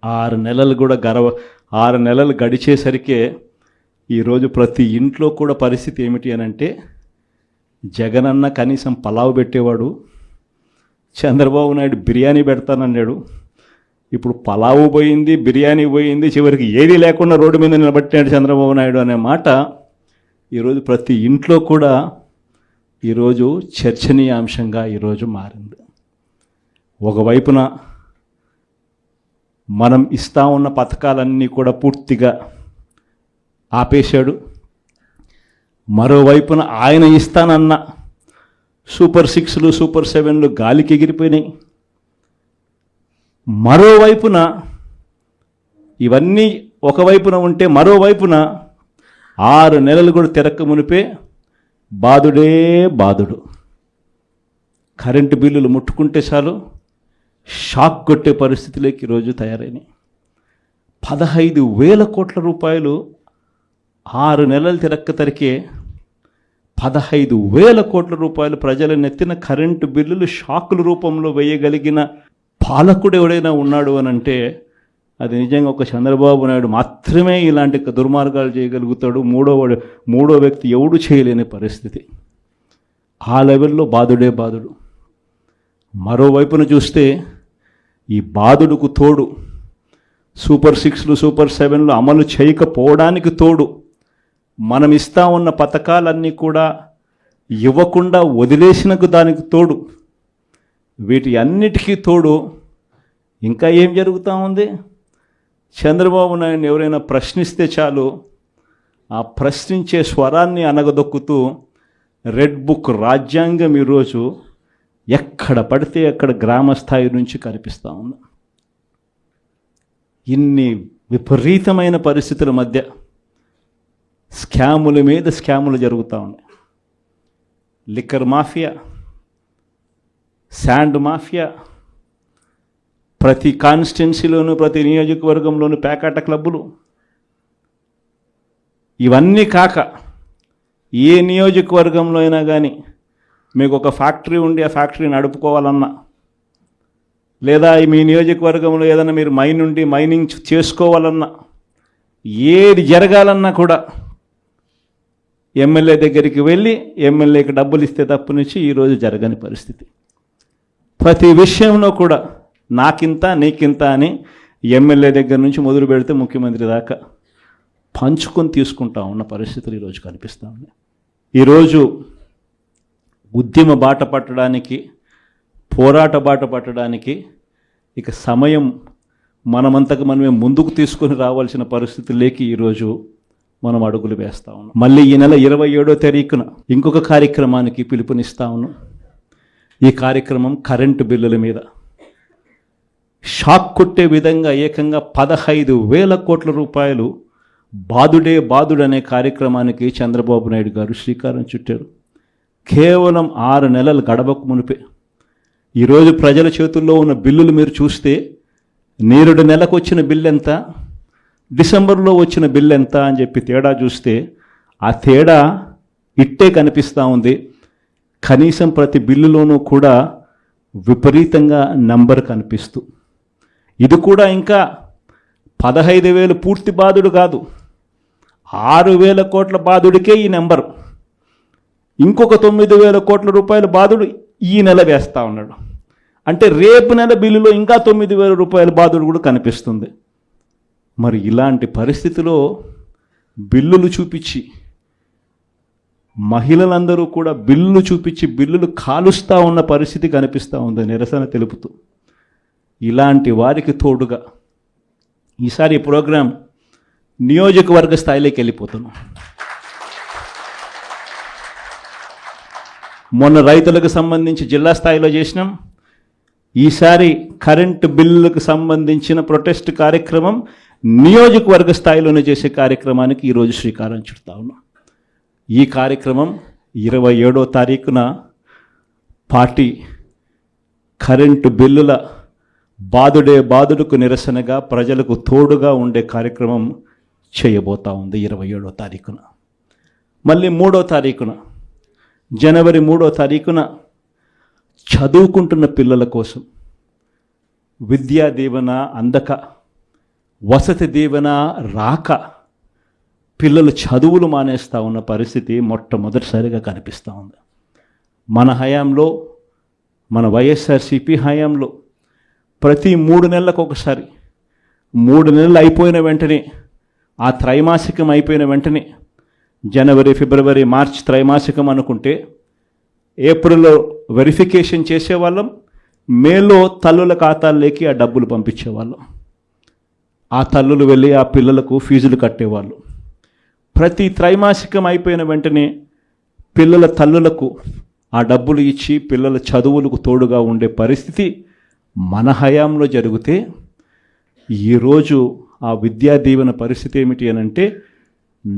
6 నెలలు గడిచేసరికే ఈరోజు ప్రతి ఇంట్లో కూడా పరిస్థితి ఏమిటి అని అంటే, జగనన్న కనీసం పలావ్ పెట్టేవాడు, చంద్రబాబు నాయుడు బిర్యానీ పెడతానన్నాడు. ఇప్పుడు పలావు పోయింది, బిర్యానీ పోయింది, చివరికి ఏది లేకుండా రోడ్డు మీద నిలబట్టాడు చంద్రబాబు నాయుడు అనే మాట ఈరోజు ప్రతి ఇంట్లో కూడా ఈరోజు చర్చనీయాంశంగా ఈరోజు మారింది. ఒకవైపున మనం ఇస్తా ఉన్న పథకాలన్నీ కూడా పూర్తిగా ఆపేశాడు, మరోవైపున ఆయన ఇస్తానన్న సూపర్ 6లు, సూపర్ 7లు గాలికి ఎగిరిపోయినాయి. మరోవైపున ఇవన్నీ ఒకవైపున ఉంటే, మరోవైపున 6 నెలలు కూడా తిరక్క మునిపే బాధుడు. కరెంటు బిల్లులు ముట్టుకుంటే చాలు షాక్ కొట్టే పరిస్థితిలోకి ఈరోజు తయారైనాయి. 15,000 కోట్ల రూపాయలు 6 నెలలు తిరక్కతరికే 15,000 కోట్ల రూపాయలు ప్రజల నెత్తిన కరెంటు బిల్లులు షాకుల రూపంలో వేయగలిగిన పాలకుడు ఎవడైనా ఉన్నాడు అని అంటే అది నిజంగా ఒక చంద్రబాబు నాయుడు మాత్రమే ఇలాంటి దుర్మార్గాలు చేయగలుగుతాడు. మూడో వ్యక్తి ఎవడు చేయలేని పరిస్థితి. ఆ లెవెల్లో బాధుడే బాధుడు. మరోవైపున చూస్తే ఈ బాధుడుకు తోడు సూపర్ 6లు సూపర్ 7లు అమలు చేయకపోవడానికి తోడు మనం ఇస్తా ఉన్న పథకాలన్నీ కూడా ఇవ్వకుండా వదిలేసినకు దానికి తోడు వీటి అన్నిటికీ తోడు ఇంకా ఏం జరుగుతూ ఉంది? చంద్రబాబు నాయుడు ఎవరైనా ప్రశ్నిస్తే చాలు ఆ ప్రశ్నించే స్వరాన్ని అనగదొక్కుతూ రెడ్ బుక్ రాజ్యాంగం ఈరోజు ఎక్కడ పడితే అక్కడ గ్రామ స్థాయి నుంచి కనిపిస్తూ ఉంది. ఇన్ని విపరీతమైన పరిస్థితుల మధ్య స్కాముల మీద స్కాములు జరుగుతూ ఉన్నాయి. లిక్కర్ మాఫియా, శాండ్ మాఫియా, ప్రతి కాన్స్టిట్యున్సీలోనూ ప్రతి నియోజకవర్గంలోనూ పేకాట క్లబ్బులు, ఇవన్నీ కాక ఏ నియోజకవర్గంలో అయినా కానీ మీకు ఒక ఫ్యాక్టరీ ఉండి ఆ ఫ్యాక్టరీ నడుపుకోవాలన్నా, లేదా మీ నియోజకవర్గంలో ఏదైనా మీరు మైనింగ్ చేసుకోవాలన్నా, ఏది జరగాలన్నా కూడా ఎమ్మెల్యే దగ్గరికి వెళ్ళి ఎమ్మెల్యేకి డబ్బులు ఇస్తే తప్పు నుంచి ఈరోజు జరగని పరిస్థితి. ప్రతి విషయంలో కూడా నాకింత నీకింత అని ఎమ్మెల్యే దగ్గర నుంచి మొదలు పెడితే ముఖ్యమంత్రి దాకా పంచుకొని తీసుకుంటా ఉన్న పరిస్థితులు ఈరోజు కనిపిస్తూ ఉన్నాయి. ఈరోజు ఉద్యమ బాట పట్టడానికి, పోరాట బాట పట్టడానికి ఇక సమయం మనమంతకు మనమే ముందుకు తీసుకొని రావాల్సిన పరిస్థితుల్లోకి ఈరోజు మనం అడుగులు వేస్తూ ఉన్నాం. మళ్ళీ ఈ నెల 27వ తారీఖున ఇంకొక కార్యక్రమానికి పిలుపునిస్తా ఉన్నాం. ఈ కార్యక్రమం కరెంటు బిల్లుల మీద షాక్ కొట్టే విధంగా ఏకంగా 15,000 కోట్ల రూపాయలు బాధుడే బాధుడు అనే కార్యక్రమానికి చంద్రబాబు నాయుడు గారు శ్రీకారం చుట్టారు. కేవలం 6 నెలలు గడవకు మునిపే ఈరోజు ప్రజల చేతుల్లో ఉన్న బిల్లులు మీరు చూస్తే, నేరుడు నెలకు వచ్చిన బిల్లు ఎంత, డిసెంబర్లో వచ్చిన బిల్లు ఎంత అని చెప్పి తేడా చూస్తే ఆ తేడా ఇట్టే కనిపిస్తూ ఉంది. కనీసం ప్రతి బిల్లులోనూ కూడా విపరీతంగా నంబర్ కనిపిస్తూ, ఇది కూడా ఇంకా 15,000 పూర్తి బాధుడు కాదు, 6,000 కోట్ల బాధుడికే ఈ నెంబర్. ఇంకొక 9,000 కోట్ల రూపాయల బాధుడు ఈ నెల వేస్తూ ఉన్నాడు. అంటే రేపు నెల బిల్లులో ఇంకా 9,000 రూపాయల బాధుడు కూడా కనిపిస్తుంది. మరి ఇలాంటి పరిస్థితిలో బిల్లులు చూపించి మహిళలందరూ కూడా బిల్లులు చూపించి బిల్లులు కాలుస్తూ ఉన్న పరిస్థితి కనిపిస్తూ ఉంది నిరసన తెలుపుతూ. ఇలాంటి వారికి తోడుగా ఈసారి ఈ ప్రోగ్రాం నియోజకవర్గ స్థాయిలోకి వెళ్ళిపోతున్నాం. మొన్న రైతులకు సంబంధించి జిల్లా స్థాయిలో చేసినాం. ఈసారి కరెంటు బిల్లులకు సంబంధించిన ప్రొటెస్ట్ కార్యక్రమం నియోజకవర్గ స్థాయిలోనే చేసే కార్యక్రమానికి ఈరోజు శ్రీకారం చుడతా ఉన్నాం. ఈ కార్యక్రమం 27వ తారీఖున పార్టీ కరెంటు బిల్లుల బాధుడే బాధుడుకు నిరసనగా ప్రజలకు తోడుగా ఉండే కార్యక్రమం చేయబోతా ఉంది 27వ తారీఖున. మళ్ళీ 3వ తారీఖున, జనవరి 3వ తారీఖున చదువుకుంటున్న పిల్లల కోసం విద్యా దీవెన అందక, వసతి దీవెన రాక పిల్లలు చదువులు మానేస్తూ ఉన్న పరిస్థితి మొట్టమొదటిసారిగా కనిపిస్తూ ఉంది. మన హయాంలో, మన వైఎస్ఆర్సీపీ హయాంలో ప్రతి 3 నెలలకు ఒకసారి, 3 నెలలు అయిపోయిన వెంటనే, ఆ త్రైమాసికం అయిపోయిన వెంటనే, జనవరి ఫిబ్రవరి మార్చ్ త్రైమాసికం అనుకుంటే ఏప్రిల్లో వెరిఫికేషన్ చేసేవాళ్ళం, మేలో తల్లుల ఖాతాల్లోకి ఆ డబ్బులు పంపించేవాళ్ళం. ఆ తల్లులు వెళ్ళి ఆ పిల్లలకు ఫీజులు కట్టేవాళ్ళు. ప్రతి త్రైమాసికం అయిపోయిన వెంటనే పిల్లల తల్లులకు ఆ డబ్బులు ఇచ్చి పిల్లల చదువులకు తోడుగా ఉండే పరిస్థితి మన హయాంలో జరిగితే, ఈరోజు ఆ విద్యా దీవెన పరిస్థితి ఏమిటి అని అంటే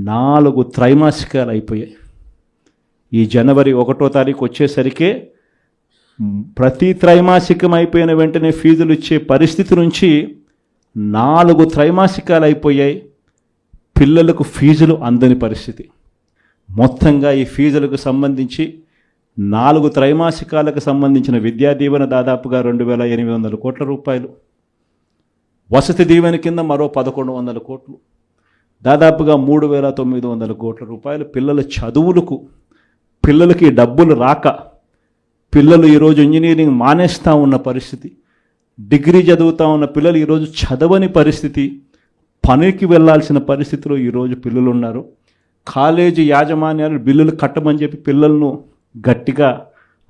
4 త్రైమాసికాలు అయిపోయాయి. ఈ జనవరి 1వ తారీఖు వచ్చేసరికే ప్రతి త్రైమాసికం అయిపోయిన వెంటనే ఫీజులు ఇచ్చే పరిస్థితి నుంచి 4 త్రైమాసికాలు అయిపోయాయి, పిల్లలకు ఫీజులు అందని పరిస్థితి. మొత్తంగా ఈ ఫీజులకు సంబంధించి 4 త్రైమాసికాలకు సంబంధించిన విద్యా దీవెన దాదాపుగా 2,800 కోట్ల రూపాయలు, వసతి దీవెన కింద మరో 1,100 కోట్లు, దాదాపుగా 3,900 కోట్ల రూపాయలు పిల్లల చదువులకు. పిల్లలకి డబ్బులు రాక పిల్లలు ఈరోజు ఇంజనీరింగ్ మానేస్తూ ఉన్న పరిస్థితి, డిగ్రీ చదువుతూ ఉన్న పిల్లలు ఈరోజు చదవని పరిస్థితి, పనికి వెళ్ళాల్సిన పరిస్థితిలో ఈరోజు పిల్లలు ఉన్నారు. కాలేజీ యాజమాన్యాలు బిల్లులు కట్టమని చెప్పి పిల్లలను గట్టిగా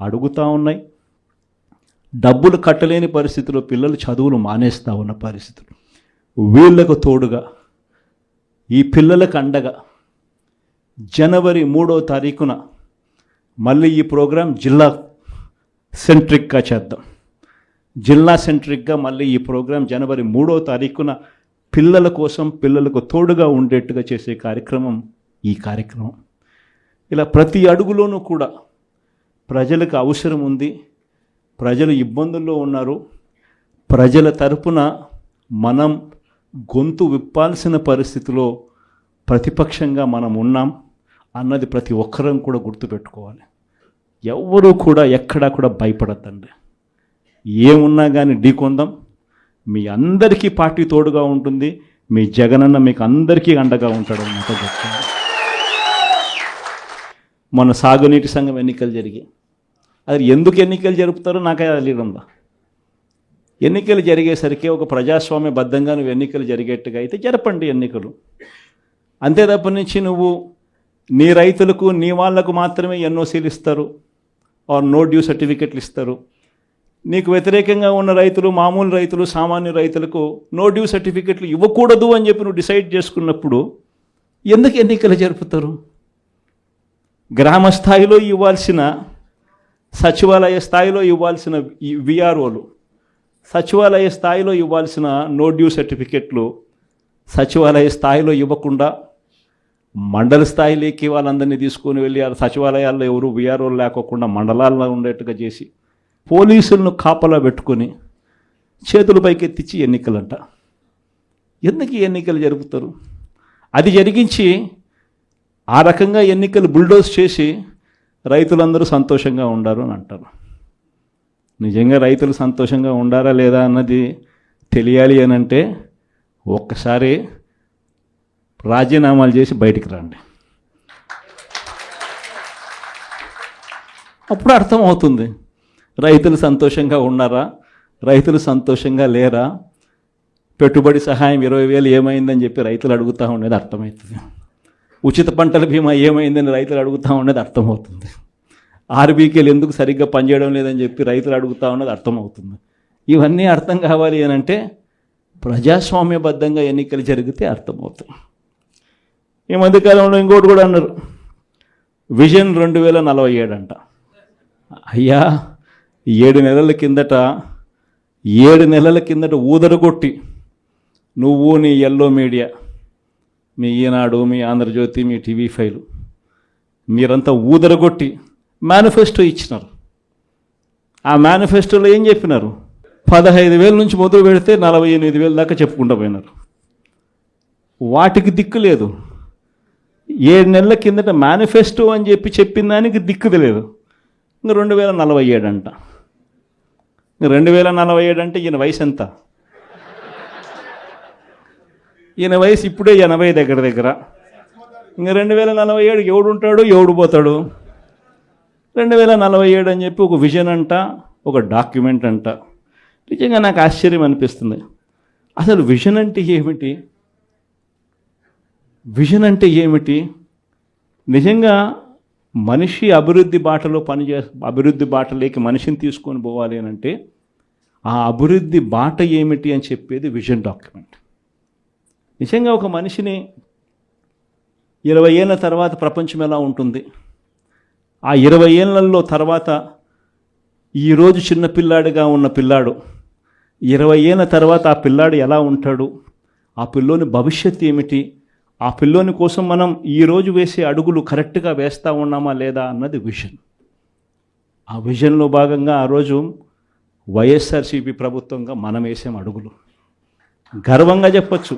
అడుగుతూ ఉన్నాయి. డబ్బులు కట్టలేని పరిస్థితిలో పిల్లలు చదువులు మానేస్తూ ఉన్న పరిస్థితులు. వీళ్లకు తోడుగా ఈ పిల్లలకు అండగా జనవరి 3వ తారీఖున మళ్ళీ ఈ ప్రోగ్రాం జిల్లా సెంట్రిక్గా చేద్దాం. జిల్లా సెంట్రిక్గా మళ్ళీ ఈ ప్రోగ్రాం జనవరి 3వ తారీఖున పిల్లల కోసం, పిల్లలకు తోడుగా ఉండేట్టుగా చేసే కార్యక్రమం ఈ కార్యక్రమం. ఇలా ప్రతి అడుగులోనూ కూడా ప్రజలకు అవసరం ఉంది, ప్రజలు ఇబ్బందుల్లో ఉన్నారు, ప్రజల తరపున మనం గొంతు విప్పాల్సిన పరిస్థితిలో ప్రతిపక్షంగా మనం ఉన్నాం అన్నది ప్రతి ఒక్కరం కూడా గుర్తుపెట్టుకోవాలి. ఎవ్వరూ కూడా ఎక్కడా కూడా భయపడద్దండి. ఏమున్నా కానీ ఢీకొందాం. మీ అందరికీ పార్టీ తోడుగా ఉంటుంది. మీ జగనన్న మీకు అందరికీ అండగా ఉంటాడు అన్నమాట చెప్తాను. మన సాగునీటి సంఘం ఎన్నికలు జరిగాయి. అది ఎందుకు ఎన్నికలు జరుపుతారో నాకే తెలియదుందా. ఎన్నికలు జరిగేసరికి ఒక ప్రజాస్వామ్యబద్ధంగా నువ్వు ఎన్నికలు జరిగేట్టుగా అయితే జరపండి ఎన్నికలు. అంతే తప్ప నుంచి నువ్వు నీ రైతులకు, నీ వాళ్లకు మాత్రమే ఎన్ఓసీలు ఇస్తారు, ఆర్ నో డ్యూ సర్టిఫికెట్లు ఇస్తారు. నీకు వ్యతిరేకంగా ఉన్న రైతులు, మామూలు రైతులు, సామాన్య రైతులకు నో డ్యూ సర్టిఫికెట్లు ఇవ్వకూడదు అని చెప్పి నువ్వు డిసైడ్ చేసుకున్నప్పుడు ఎందుకు ఎన్నికలు జరుపుతారు? గ్రామ స్థాయిలో ఇవ్వాల్సిన, సచివాలయ స్థాయిలో ఇవ్వాల్సిన విఆర్ఓలు, సచివాలయ స్థాయిలో ఇవ్వాల్సిన నో డ్యూ సర్టిఫికెట్లు సచివాలయ స్థాయిలో ఇవ్వకుండా మండల స్థాయిలోకి వాళ్ళందరినీ తీసుకొని వెళ్ళి ఆ సచివాలయాల్లో ఎవరు విఆర్ఓలు లేకోకుండా మండలాల్లో ఉండేట్టుగా చేసి పోలీసులను కాపలా పెట్టుకొని చేతుల పైకెత్తించి ఎన్నికలంట. ఎందుకు ఈ ఎన్నికలు జరుపుతారు? అది జరిగించి ఆ రకంగా ఎన్నికలు బుల్డోజ్ చేసి రైతులందరూ సంతోషంగా ఉండారు అని అంటారు. నిజంగా రైతులు సంతోషంగా ఉండారా లేదా అన్నది తెలియాలి అని అంటే ఒక్కసారి రాజీనామాలు చేసి బయటికి రండి, అప్పుడు అర్థమవుతుంది రైతులు సంతోషంగా ఉన్నారా, రైతులు సంతోషంగా లేరా. పెట్టుబడి సహాయం 20,000 ఏమైందని చెప్పి రైతులు అడుగుతూ ఉండేది అర్థమవుతుంది. ఉచిత పంటల బీమా ఏమైందని రైతులు అడుగుతూ ఉండేది అర్థమవుతుంది. ఆర్బీకేలు ఎందుకు సరిగ్గా పనిచేయడం లేదని చెప్పి రైతులు అడుగుతూ ఉన్నది అర్థమవుతుంది. ఇవన్నీ అర్థం కావాలి అని అంటే ప్రజాస్వామ్యబద్ధంగా ఎన్నికలు జరిగితే అర్థమవుతుంది. ఈ మధ్యకాలంలో ఇంకోటి కూడా అన్నారు, విజన్ 2047 అంట. అయ్యా 7 నెలల కిందట ఊదరగొట్టి నువ్వు, నీ ఎల్లో మీడియా, మీ ఈనాడు, మీ ఆంధ్రజ్యోతి, మీ TV5 మీరంతా ఊదరగొట్టి మేనిఫెస్టో ఇచ్చినారు. ఆ మేనిఫెస్టోలో ఏం చెప్పినారు? 15,000 నుంచి మొదలు పెడితే 48,000 దాకా చెప్పుకుంటూ పోయినారు. వాటికి దిక్కు లేదు. 7 నెలల కిందట మేనిఫెస్టో అని చెప్పి చెప్పిన దానికి దిక్కుది లేదు. ఇంకా 2047 అంట. 2047 అంటే ఈయన వయసు ఎంత? ఈయన వయసు ఇప్పుడే 80 దగ్గర. ఇంకా 2047 ఎవడు ఉంటాడు, ఎవడు పోతాడు? 2047 అని చెప్పి ఒక విజన్ అంట, ఒక డాక్యుమెంట్ అంట. నిజంగా నాకు ఆశ్చర్యం అనిపిస్తుంది. అసలు విజన్ అంటే ఏమిటి? విజన్ అంటే ఏమిటి? నిజంగా మనిషి అభివృద్ధి బాటలో అభివృద్ధి బాటలోకి మనిషిని తీసుకొని పోవాలి అని అంటే ఆ అభివృద్ధి బాట ఏమిటి అని చెప్పేది విజన్ డాక్యుమెంట్. నిజంగా ఒక మనిషిని 20 ఏళ్ళ తర్వాత ప్రపంచం ఎలా ఉంటుంది, ఆ 20 ఏళ్ళల్లో తర్వాత ఈరోజు చిన్నపిల్లాడిగా ఉన్న పిల్లాడు 20 ఏళ్ళ తర్వాత ఆ పిల్లాడు ఎలా ఉంటాడు, ఆ పిల్లోని భవిష్యత్తు ఏమిటి, ఆ పిల్లోని కోసం మనం ఈరోజు వేసే అడుగులు కరెక్ట్గా వేస్తూ ఉన్నామా లేదా అన్నది విజన్. ఆ విజన్లో భాగంగా ఆ రోజు వైఎస్ఆర్సీపీ ప్రభుత్వంగా మనం వేసాం అడుగులు. గర్వంగా చెప్పచ్చు.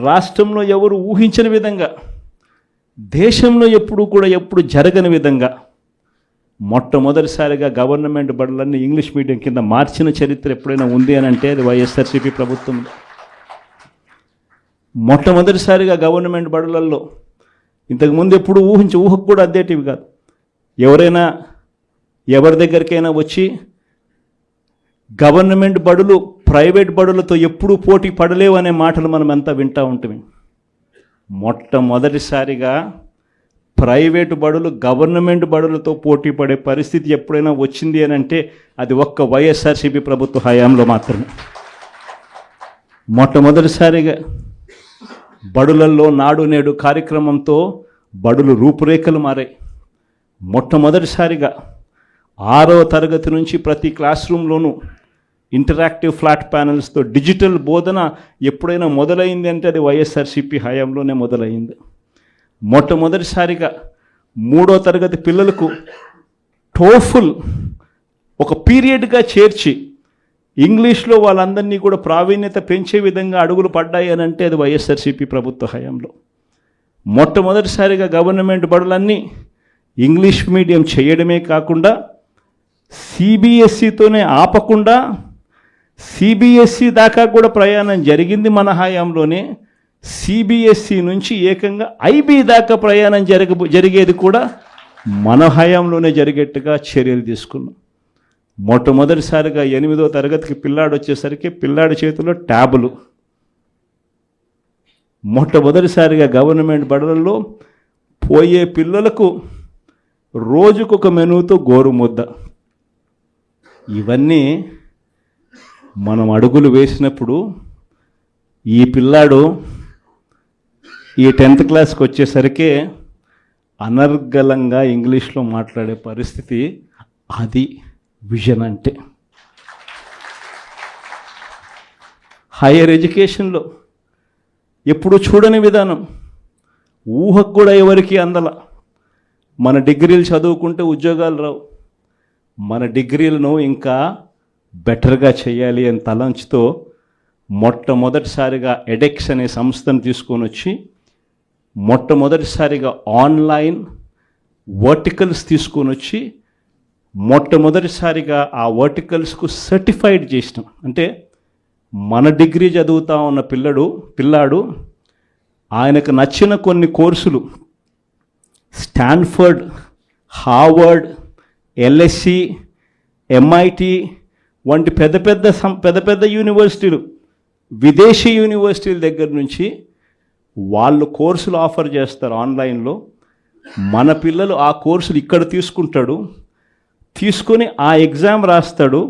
రాష్ట్రంలో ఎవరు ఊహించని విధంగా, దేశంలో ఎప్పుడు జరగని విధంగా మొట్టమొదటిసారిగా గవర్నమెంట్ బడులన్నీ ఇంగ్లీష్ మీడియం కింద మార్చిన చరిత్ర ఎప్పుడైనా ఉంది అని అంటే అది వైఎస్ఆర్సీపీ ప్రభుత్వంలో. మొట్టమొదటిసారిగా గవర్నమెంట్ బడులలో ఇంతకుముందు ఎప్పుడు ఊహకు కూడా అద్దేటివి కాదు. ఎవరైనా ఎవరి దగ్గరికైనా వచ్చి గవర్నమెంట్ బడులు ప్రైవేట్ బడులతో ఎప్పుడూ పోటీ పడలేవు అనే మాటలు మనం అంతా వింటూ ఉంటాం. మొట్టమొదటిసారిగా ప్రైవేటు బడులు గవర్నమెంట్ బడులతో పోటీ పడే పరిస్థితి ఎప్పుడైనా వచ్చింది అని అంటే అది ఒక్క వైఎస్ఆర్సీపీ ప్రభుత్వ హయాంలో మాత్రమే. మొట్టమొదటిసారిగా బడులల్లో నాడు నేడు కార్యక్రమంతో బడులు రూపురేఖలు మారాయి. మొట్టమొదటిసారిగా 6వ తరగతి నుంచి ప్రతి క్లాస్ రూమ్లోనూ ఇంటరాక్టివ్ ఫ్లాట్ ప్యానల్స్తో డిజిటల్ బోధన ఎప్పుడైనా మొదలైంది అంటే అది వైఎస్ఆర్సీపీ హయాంలోనే మొదలైంది. మొట్టమొదటిసారిగా 3వ తరగతి పిల్లలకు టోఫుల్ ఒక పీరియడ్గా చేర్చి ఇంగ్లీష్లో వాళ్ళందరినీ కూడా ప్రావీణ్యత పెంచే విధంగా అడుగులు పడ్డాయి అని అంటే అది వైఎస్ఆర్సీపీ ప్రభుత్వ హయాంలో. మొట్టమొదటిసారిగా గవర్నమెంట్ బడులన్నీ ఇంగ్లీష్ మీడియం చేయడమే కాకుండా సిబిఎస్ఈతోనే ఆపకుండా సిబిఎస్ఈ దాకా కూడా ప్రయాణం జరిగింది మన హయాంలోనే. సిబిఎస్ఈ నుంచి ఏకంగా ఐబీ దాకా ప్రయాణం జరిగేది కూడా మన హయాంలోనే జరిగేట్టుగా చర్యలు తీసుకున్నాం. మొట్టమొదటిసారిగా 8వ తరగతికి పిల్లాడు వచ్చేసరికి పిల్లాడి చేతిలో ట్యాబులు. మొట్టమొదటిసారిగా గవర్నమెంట్ బడులలో పోయే పిల్లలకు రోజుకొక మెనూతో గోరుముద్ద. ఇవన్నీ మనం అడుగులు వేసినప్పుడు ఈ పిల్లాడు ఈ 10th క్లాస్కి వచ్చేసరికి అనర్గళంగా ఇంగ్లీష్లో మాట్లాడే పరిస్థితి. అది విజన్ అంటే. హైయర్ ఎడ్యుకేషన్లో ఎప్పుడు చూడని విధానం, ఊహకు కూడా ఎవరికి అందల. మన డిగ్రీలు చదువుకుంటే ఉద్యోగాలు రావు, మన డిగ్రీలను ఇంకా బెటర్గా చేయాలి అని తలంచుతో మొట్టమొదటిసారిగా ఎడెక్స్ అనే సంస్థను తీసుకొని వచ్చి మొట్టమొదటిసారిగా ఆన్లైన్ వర్టికల్స్ తీసుకొని వచ్చి మొట్టమొదటిసారిగా ఆ వర్టికల్స్కు సర్టిఫైడ్ చేసినాం. అంటే మన డిగ్రీ చదువుతా ఉన్న పిల్లాడు ఆయనకు నచ్చిన కొన్ని కోర్సులు స్టాన్ఫర్డ్, హార్వర్డ్, ఎల్ఎస్సి, ఎంఐటి వంటి పెద్ద పెద్ద యూనివర్సిటీలు, విదేశీ యూనివర్సిటీల దగ్గర నుంచి వాళ్ళు కోర్సులు ఆఫర్ చేస్తారు ఆన్లైన్లో. మన పిల్లలు ఆ కోర్సులు ఇక్కడ తీసుకుంటాడు, తీసుకొని ఆ ఎగ్జామ్ రాస్తాడు.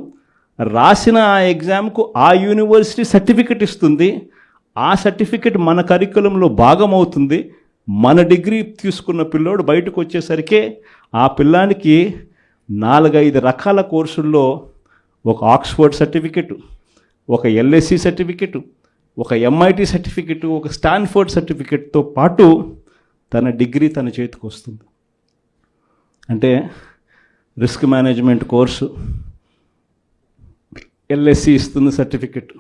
రాసిన ఆ ఎగ్జామ్కు ఆ యూనివర్సిటీ సర్టిఫికెట్ ఇస్తుంది. ఆ సర్టిఫికెట్ మన కరికులంలో భాగం అవుతుంది. మన డిగ్రీ తీసుకున్న పిల్లోడు బయటకు వచ్చేసరికి ఆ పిల్లానికి 4-5 రకాల కోర్సుల్లో ఒక ఆక్స్ఫర్డ్ సర్టిఫికెట్, ఒక ఎల్ఎస్సి సర్టిఫికెట్, ఒక ఎంఐటి సర్టిఫికెట్, ఒక స్టాన్ఫోర్డ్ సర్టిఫికెట్తో పాటు తన డిగ్రీ తన చేతికి వస్తుంది. అంటే రిస్క్ మేనేజ్మెంట్ కోర్సు ఎల్ఎస్సి ఇస్తుంది సర్టిఫికెట్,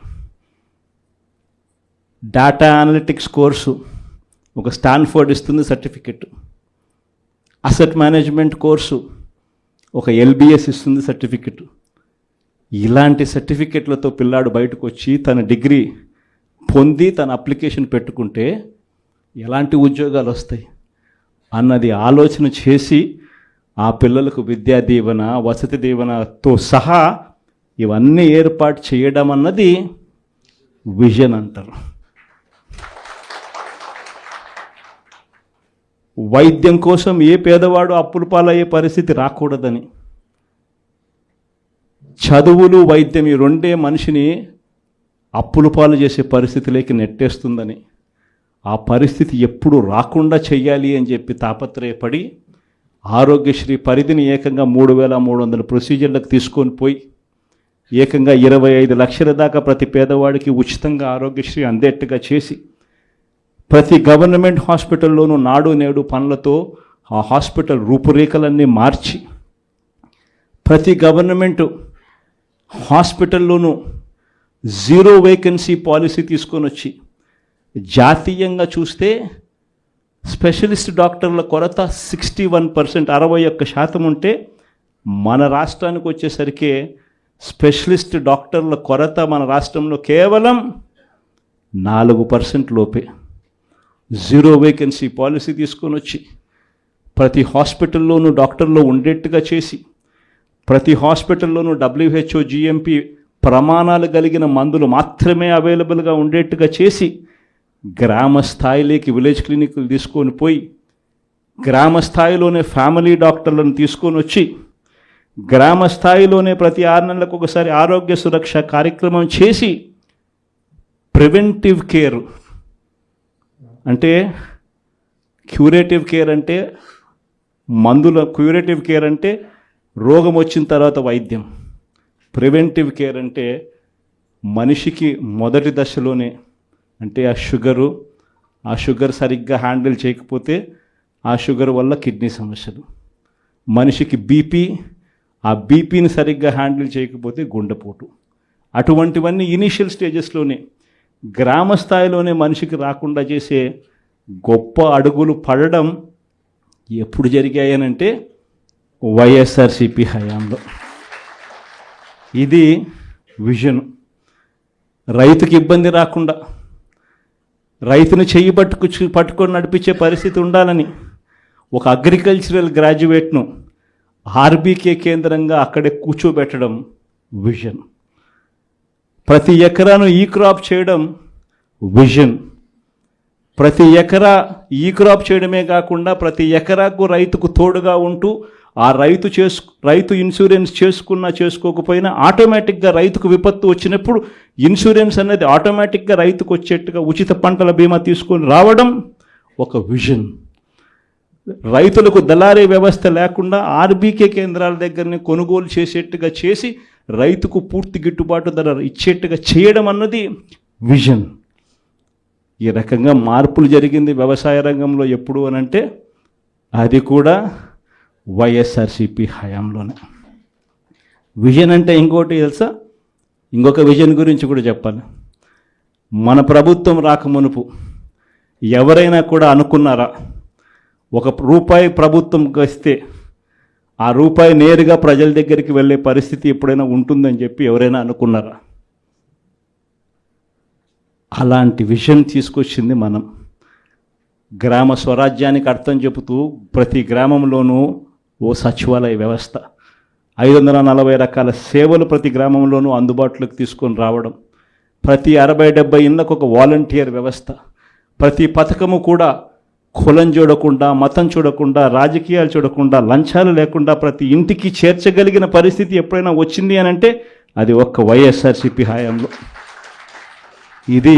డేటా అనలిటిక్స్ కోర్సు ఒక స్టాన్ఫోర్డ్ ఇస్తుంది సర్టిఫికెట్, అసెట్ మేనేజ్మెంట్ కోర్సు ఒక ఎల్బిఎస్ ఇస్తుంది సర్టిఫికెట్. ఇలాంటి సర్టిఫికెట్లతో పిల్లాడు బయటకు వచ్చి తన డిగ్రీ పొంది తన అప్లికేషన్ పెట్టుకుంటే ఎలాంటి ఉద్యోగాలు వస్తాయి అన్నది ఆలోచన చేసి ఆ పిల్లలకు విద్యా దీవెన, వసతి దీవెనతో సహా ఇవన్నీ ఏర్పాటు చేయడం అన్నది విజన్ అంటారు. వైద్యం కోసం ఏ పేదవాడు అప్పుల పాలయ్యే పరిస్థితి రాకూడదని, చదువులు వైద్యం ఈ రెండే మనిషిని అప్పుల పాలు చేసే పరిస్థితిలోకి నెట్టేస్తుందని, ఆ పరిస్థితి ఎప్పుడు రాకుండా చెయ్యాలి అని చెప్పి తాపత్రయపడి ఆరోగ్యశ్రీ పరిధిని ఏకంగా 3,300 ప్రొసీజర్లకు తీసుకొని పోయి ఏకంగా 25 లక్షల దాకా ప్రతి పేదవాడికి ఉచితంగా ఆరోగ్యశ్రీ అందేట్టుగా చేసి ప్రతి గవర్నమెంట్ హాస్పిటల్లోనూ నాడు నేడు పనులతో ఆ హాస్పిటల్ రూపురేఖలన్నీ మార్చి ప్రతి గవర్నమెంటు హాస్పిటల్లోనూ జీరో వేకెన్సీ పాలసీ తీసుకొని వచ్చి జాతీయంగా చూస్తే స్పెషలిస్ట్ డాక్టర్ల కొరత 61%, 61% ఉంటే మన రాష్ట్రానికి వచ్చేసరికి స్పెషలిస్ట్ డాక్టర్ల కొరత మన రాష్ట్రంలో కేవలం 4% లోపే. జీరో వేకెన్సీ పాలసీ తీసుకొని వచ్చి ప్రతి హాస్పిటల్లోనూ డాక్టర్లు ఉండేట్టుగా చేసి, ప్రతి హాస్పిటల్లోనూ WHO GMP ప్రమాణాలు కలిగిన మందులు మాత్రమే అవైలబుల్గా ఉండేట్టుగా చేసి, గ్రామ స్థాయిలోకి విలేజ్ క్లినిక్లు తీసుకొని పోయి, గ్రామ స్థాయిలోనే ఫ్యామిలీ డాక్టర్లను తీసుకొని వచ్చి, గ్రామ స్థాయిలోనే ప్రతి 6 నెలలకు ఒకసారి ఆరోగ్య సురక్ష కార్యక్రమం చేసి, ప్రివెంటివ్ కేర్ అంటే క్యూరేటివ్ కేర్ అంటే క్యూరేటివ్ కేర్ అంటే రోగం వచ్చిన తర్వాత వైద్యం. ప్రివెంటివ్ కేర్ అంటే మనిషికి మొదటి దశలోనే, అంటే ఆ షుగర్ సరిగ్గా హ్యాండిల్ చేయకపోతే ఆ షుగర్ వల్ల కిడ్నీ సమస్యలు, మనిషికి బీపీ, ఆ బీపీని సరిగ్గా హ్యాండిల్ చేయకపోతే గుండెపోటు, అటువంటివన్నీ ఇనీషియల్ స్టేజెస్లోనే గ్రామ స్థాయిలోనే మనిషికి రాకుండా చేసే గొప్ప అడుగులు పడడం ఎప్పుడు జరిగాయనంటే వైఎస్ఆర్సీపీ హయాంలో. ఇది విజన్. రైతుకి ఇబ్బంది రాకుండా, రైతును చెయ్యి పట్టుకొని నడిపించే పరిస్థితి ఉండాలని ఒక అగ్రికల్చరల్ గ్రాడ్యుయేట్ను ఆర్బీకే కేంద్రంగా అక్కడే కూర్చోబెట్టడం విజన్. ప్రతి ఎకరాను ఈ క్రాప్ చేయడం విజన్. ప్రతి ఎకరా ఈ క్రాప్ చేయడమే కాకుండా ప్రతి ఎకరాకు రైతుకు తోడుగా ఉంటూ ఆ రైతు ఇన్సూరెన్స్ చేసుకోకపోయినా ఆటోమేటిక్గా రైతుకు విపత్తు వచ్చినప్పుడు ఇన్సూరెన్స్ అనేది ఆటోమేటిక్గా రైతుకు వచ్చేట్టుగా ఉచిత పంటల బీమా తీసుకొని రావడం ఒక విజన్. రైతులకు దళారీ వ్యవస్థ లేకుండా ఆర్బీకే కేంద్రాల దగ్గరనే కొనుగోలు చేసేట్టుగా చేసి రైతుకు పూర్తి గిట్టుబాటు ధర ఇచ్చేట్టుగా చేయడం అన్నది విజన్. ఈ రకంగా మార్పులు జరిగింది వ్యవసాయ రంగంలో ఎప్పుడు అనంటే అది కూడా వైఎస్ఆర్సీపీ హయాంలోనే. విజన్ అంటే ఇంకోటి తెలుసా, ఇంకొక విజన్ గురించి కూడా చెప్పాలి. మన ప్రభుత్వం రాకమునుపు ఎవరైనా కూడా అనుకున్నారా ₹1 ప్రభుత్వం వస్తే ఆ రూపాయి నేరుగా ప్రజల దగ్గరికి వెళ్ళే పరిస్థితి ఎప్పుడైనా ఉంటుందని చెప్పి ఎవరైనా అనుకున్నారా? అలాంటి విజన్ తీసుకొచ్చింది మనం. గ్రామ స్వరాజ్యానికి అర్థం చెబుతూ ప్రతి గ్రామంలోనూ ఓ సచివాలయ వ్యవస్థ, 540 రకాల సేవలు ప్రతి గ్రామంలోనూ అందుబాటులోకి తీసుకొని రావడం, ప్రతి 60-70 ఇళ్ళకు ఒక వాలంటీర్ వ్యవస్థ, ప్రతి పథకము కూడా కులం చూడకుండా, మతం చూడకుండా, రాజకీయాలు చూడకుండా, లంచాలు లేకుండా ప్రతి ఇంటికి చేర్చగలిగిన పరిస్థితి ఎప్పుడైనా వచ్చింది అని అంటే అది ఒక్క వైఎస్ఆర్సీపీ హయాంలో. ఇది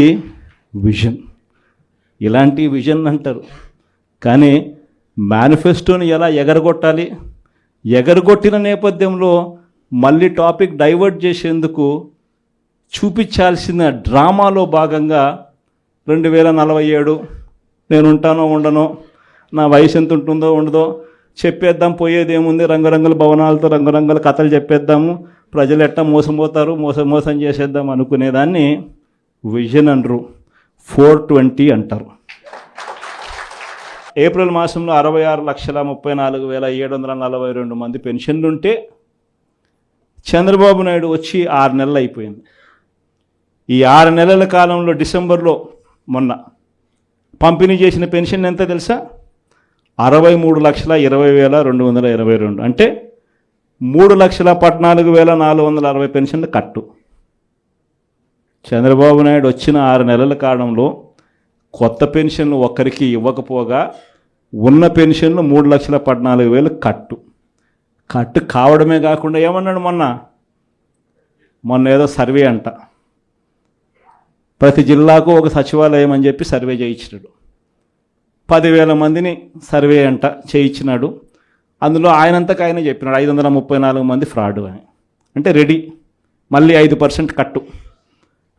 విజన్. ఇలాంటి విజన్ అంటారు. కానీ మేనిఫెస్టోని ఎలా ఎగరగొట్టాలి, ఎగరగొట్టిన నేపథ్యంలో మళ్ళీ టాపిక్ డైవర్ట్ చేసేందుకు చూపించాల్సిన డ్రామాలో భాగంగా 2047 నేను ఉంటానో ఉండనో, నా వయసు ఎంత ఉంటుందో ఉండదో చెప్పేద్దాం, పోయేదేముంది, రంగురంగుల భవనాలతో రంగురంగుల కథలు చెప్పేద్దాము, ప్రజలు ఎట్టా మోసపోతారు, మోసం చేసేద్దాం అనుకునేదాన్ని విజన్ అనరు, 420 అంటారు. ఏప్రిల్ మాసంలో 66,34,742 మంది పెన్షన్లుంటే చంద్రబాబు నాయుడు వచ్చి 6 నెలలు అయిపోయింది. ఈ 6 నెలల కాలంలో డిసెంబర్లో మొన్న పంపిణీ చేసిన పెన్షన్ ఎంత తెలుసా? 63,20,222. అంటే 3,14,460 పెన్షన్ల కట్టు. చంద్రబాబు నాయుడు వచ్చిన 6 నెలల కాలంలో కొత్త పెన్షన్లు ఒక్కరికి ఇవ్వకపోగా ఉన్న పెన్షన్లు 3,14,000 కట్టు కావడమే కాకుండా ఏమన్నాడు మొన్న ఏదో సర్వే అంట, ప్రతి జిల్లాకు ఒక సచివాలయం అని చెప్పి సర్వే చేయించినాడు. 10,000 మందిని సర్వే అంట చేయించినాడు. అందులో ఆయనంతకు ఆయన చెప్పినాడు 534 మంది ఫ్రాడ్ అని. అంటే రెడీ, మళ్ళీ 5% కట్టు,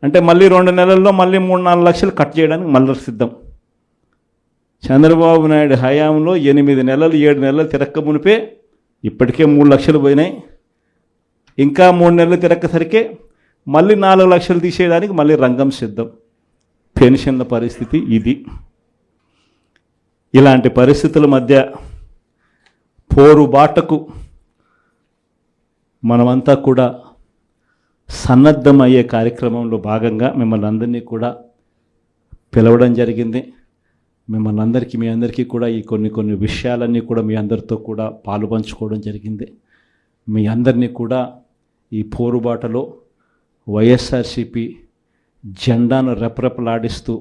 అంటే మళ్ళీ 2 నెలల్లో మళ్ళీ 3-4 లక్షలు కట్ చేయడానికి మళ్ళీ సిద్ధం. చంద్రబాబు నాయుడు హయాంలో 8 నెలలు 7 నెలలు తిరక్క మునిపే ఇప్పటికే 3 లక్షలు పోయినాయి. ఇంకా 3 నెలలు తిరగసరికే మళ్ళీ 4 లక్షలు తీసేయడానికి మళ్ళీ రంగం సిద్ధం. పెన్షన్ల పరిస్థితి ఇది. ఇలాంటి పరిస్థితుల మధ్య పోరుబాటకు మనమంతా కూడా సన్నద్ధమయ్యే కార్యక్రమంలో భాగంగా మిమ్మల్ని అందరినీ కూడా పిలవడం జరిగింది. మిమ్మల్ని అందరికీ మీ అందరికీ కూడా ఈ కొన్ని విషయాలన్నీ కూడా మీ అందరితో కూడా పాలు పంచుకోవడం జరిగింది. మీ అందరినీ కూడా ఈ పోరుబాటలో వైఎస్ఆర్సీపీ జెండాను రెపరెపలాడిస్తూ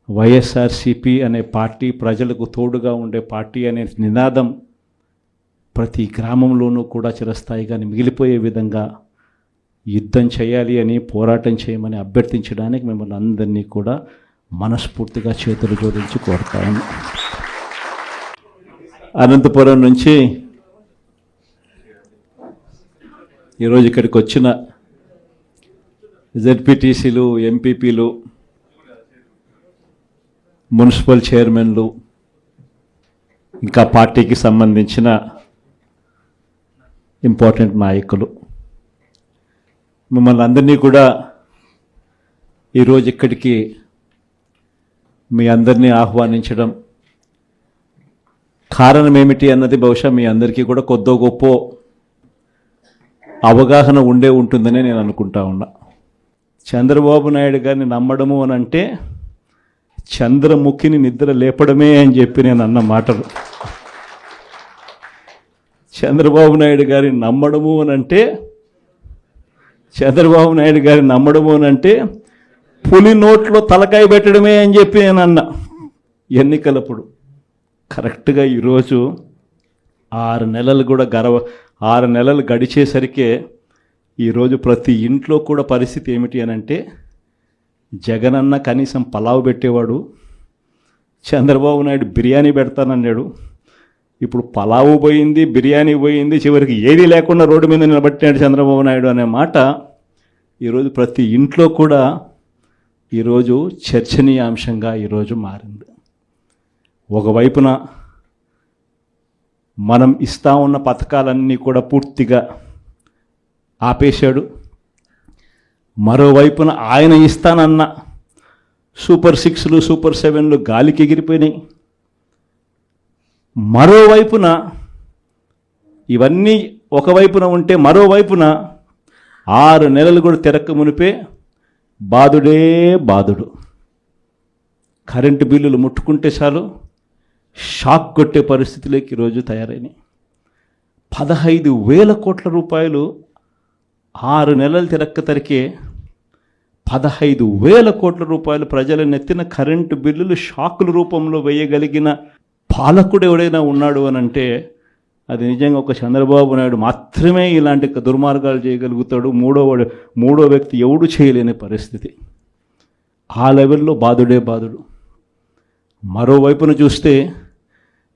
వైఎస్ఆర్సీపీ అనే పార్టీ ప్రజలకు తోడుగా ఉండే పార్టీ అనే నినాదం ప్రతి గ్రామంలోనూ కూడా చిరస్థాయిగా మిగిలిపోయే విధంగా యుద్ధం చేయాలి అని, పోరాటం చేయమని అభ్యర్థించడానికి మిమ్మల్ని అందరినీ కూడా మనస్ఫూర్తిగా చేతులు జోడించి కోరుతాను. అనంతపురం నుంచి ఈరోజు ఇక్కడికి వచ్చిన జెడ్పీటీసీలు, ఎంపీపీలు, మున్సిపల్ చైర్మన్లు, ఇంకా పార్టీకి సంబంధించిన ఇంపార్టెంట్ నాయకులు, మిమ్మల్ని అందరినీ కూడా ఈరోజు ఇక్కడికి మీ అందరినీ ఆహ్వానించడం కారణం ఏమిటి అన్నది బహుశా మీ అందరికీ కూడా కొద్దో గొప్ప అవగాహన ఉంటుందని నేను అనుకుంటా ఉన్నా. చంద్రబాబు నాయుడు గారిని నమ్మడము అని అంటే చంద్రముఖిని నిద్ర లేపడమే అని చెప్పి నేను అన్న మాటలు. చంద్రబాబు నాయుడు గారిని నమ్మడము అని అంటే పులి నోట్లో తలకాయ పెట్టడమే అని చెప్పి నేను అన్న ఎన్నికలప్పుడు. కరెక్ట్గా ఈరోజు 6 నెలలు గడిచేసరికే ఈరోజు ప్రతి ఇంట్లో కూడా పరిస్థితి ఏమిటి అని అంటే, జగనన్న కనీసం పలావ్ పెట్టేవాడు, చంద్రబాబు నాయుడు బిర్యానీ పెడతానన్నాడు. ఇప్పుడు పలావు పోయింది, బిర్యానీ పోయింది, చివరికి ఏది లేకుండా రోడ్డు మీద నిలబట్టాడు చంద్రబాబు నాయుడు అనే మాట ఈరోజు ప్రతి ఇంట్లో కూడా ఈరోజు చర్చనీయాంశంగా ఈరోజు మారింది. ఒకవైపున మనం ఇస్తా ఉన్న పథకాలన్నీ కూడా పూర్తిగా ఆపేశాడు. మరోవైపున ఆయన ఇస్తానన్న సూపర్ 6లు, సూపర్ 7లు గాలికి ఎగిరిపోయినాయి. మరోవైపున ఇవన్నీ ఒకవైపున ఉంటే, మరోవైపున 6 నెలలు కూడా తిరక్క మునిపే బాధుడు. కరెంటు బిల్లులు ముట్టుకుంటే చాలు షాక్ కొట్టే పరిస్థితిలోకి ఈరోజు తయారైనాయి. 15,000 కోట్ల రూపాయలు 6 నెలలు తిరక్కే 15,000 కోట్ల రూపాయలు ప్రజల నెత్తిన కరెంటు బిల్లులు షాకుల రూపంలో వేయగలిగిన పాలకుడు ఎవడైనా ఉన్నాడు అని అంటే అది నిజంగా ఒక చంద్రబాబు నాయుడు మాత్రమే ఇలాంటి దుర్మార్గాలు చేయగలుగుతాడు. మూడో వ్యక్తి ఎవడు చేయలేని పరిస్థితి. ఆ లెవెల్లో బాధుడు. మరోవైపున చూస్తే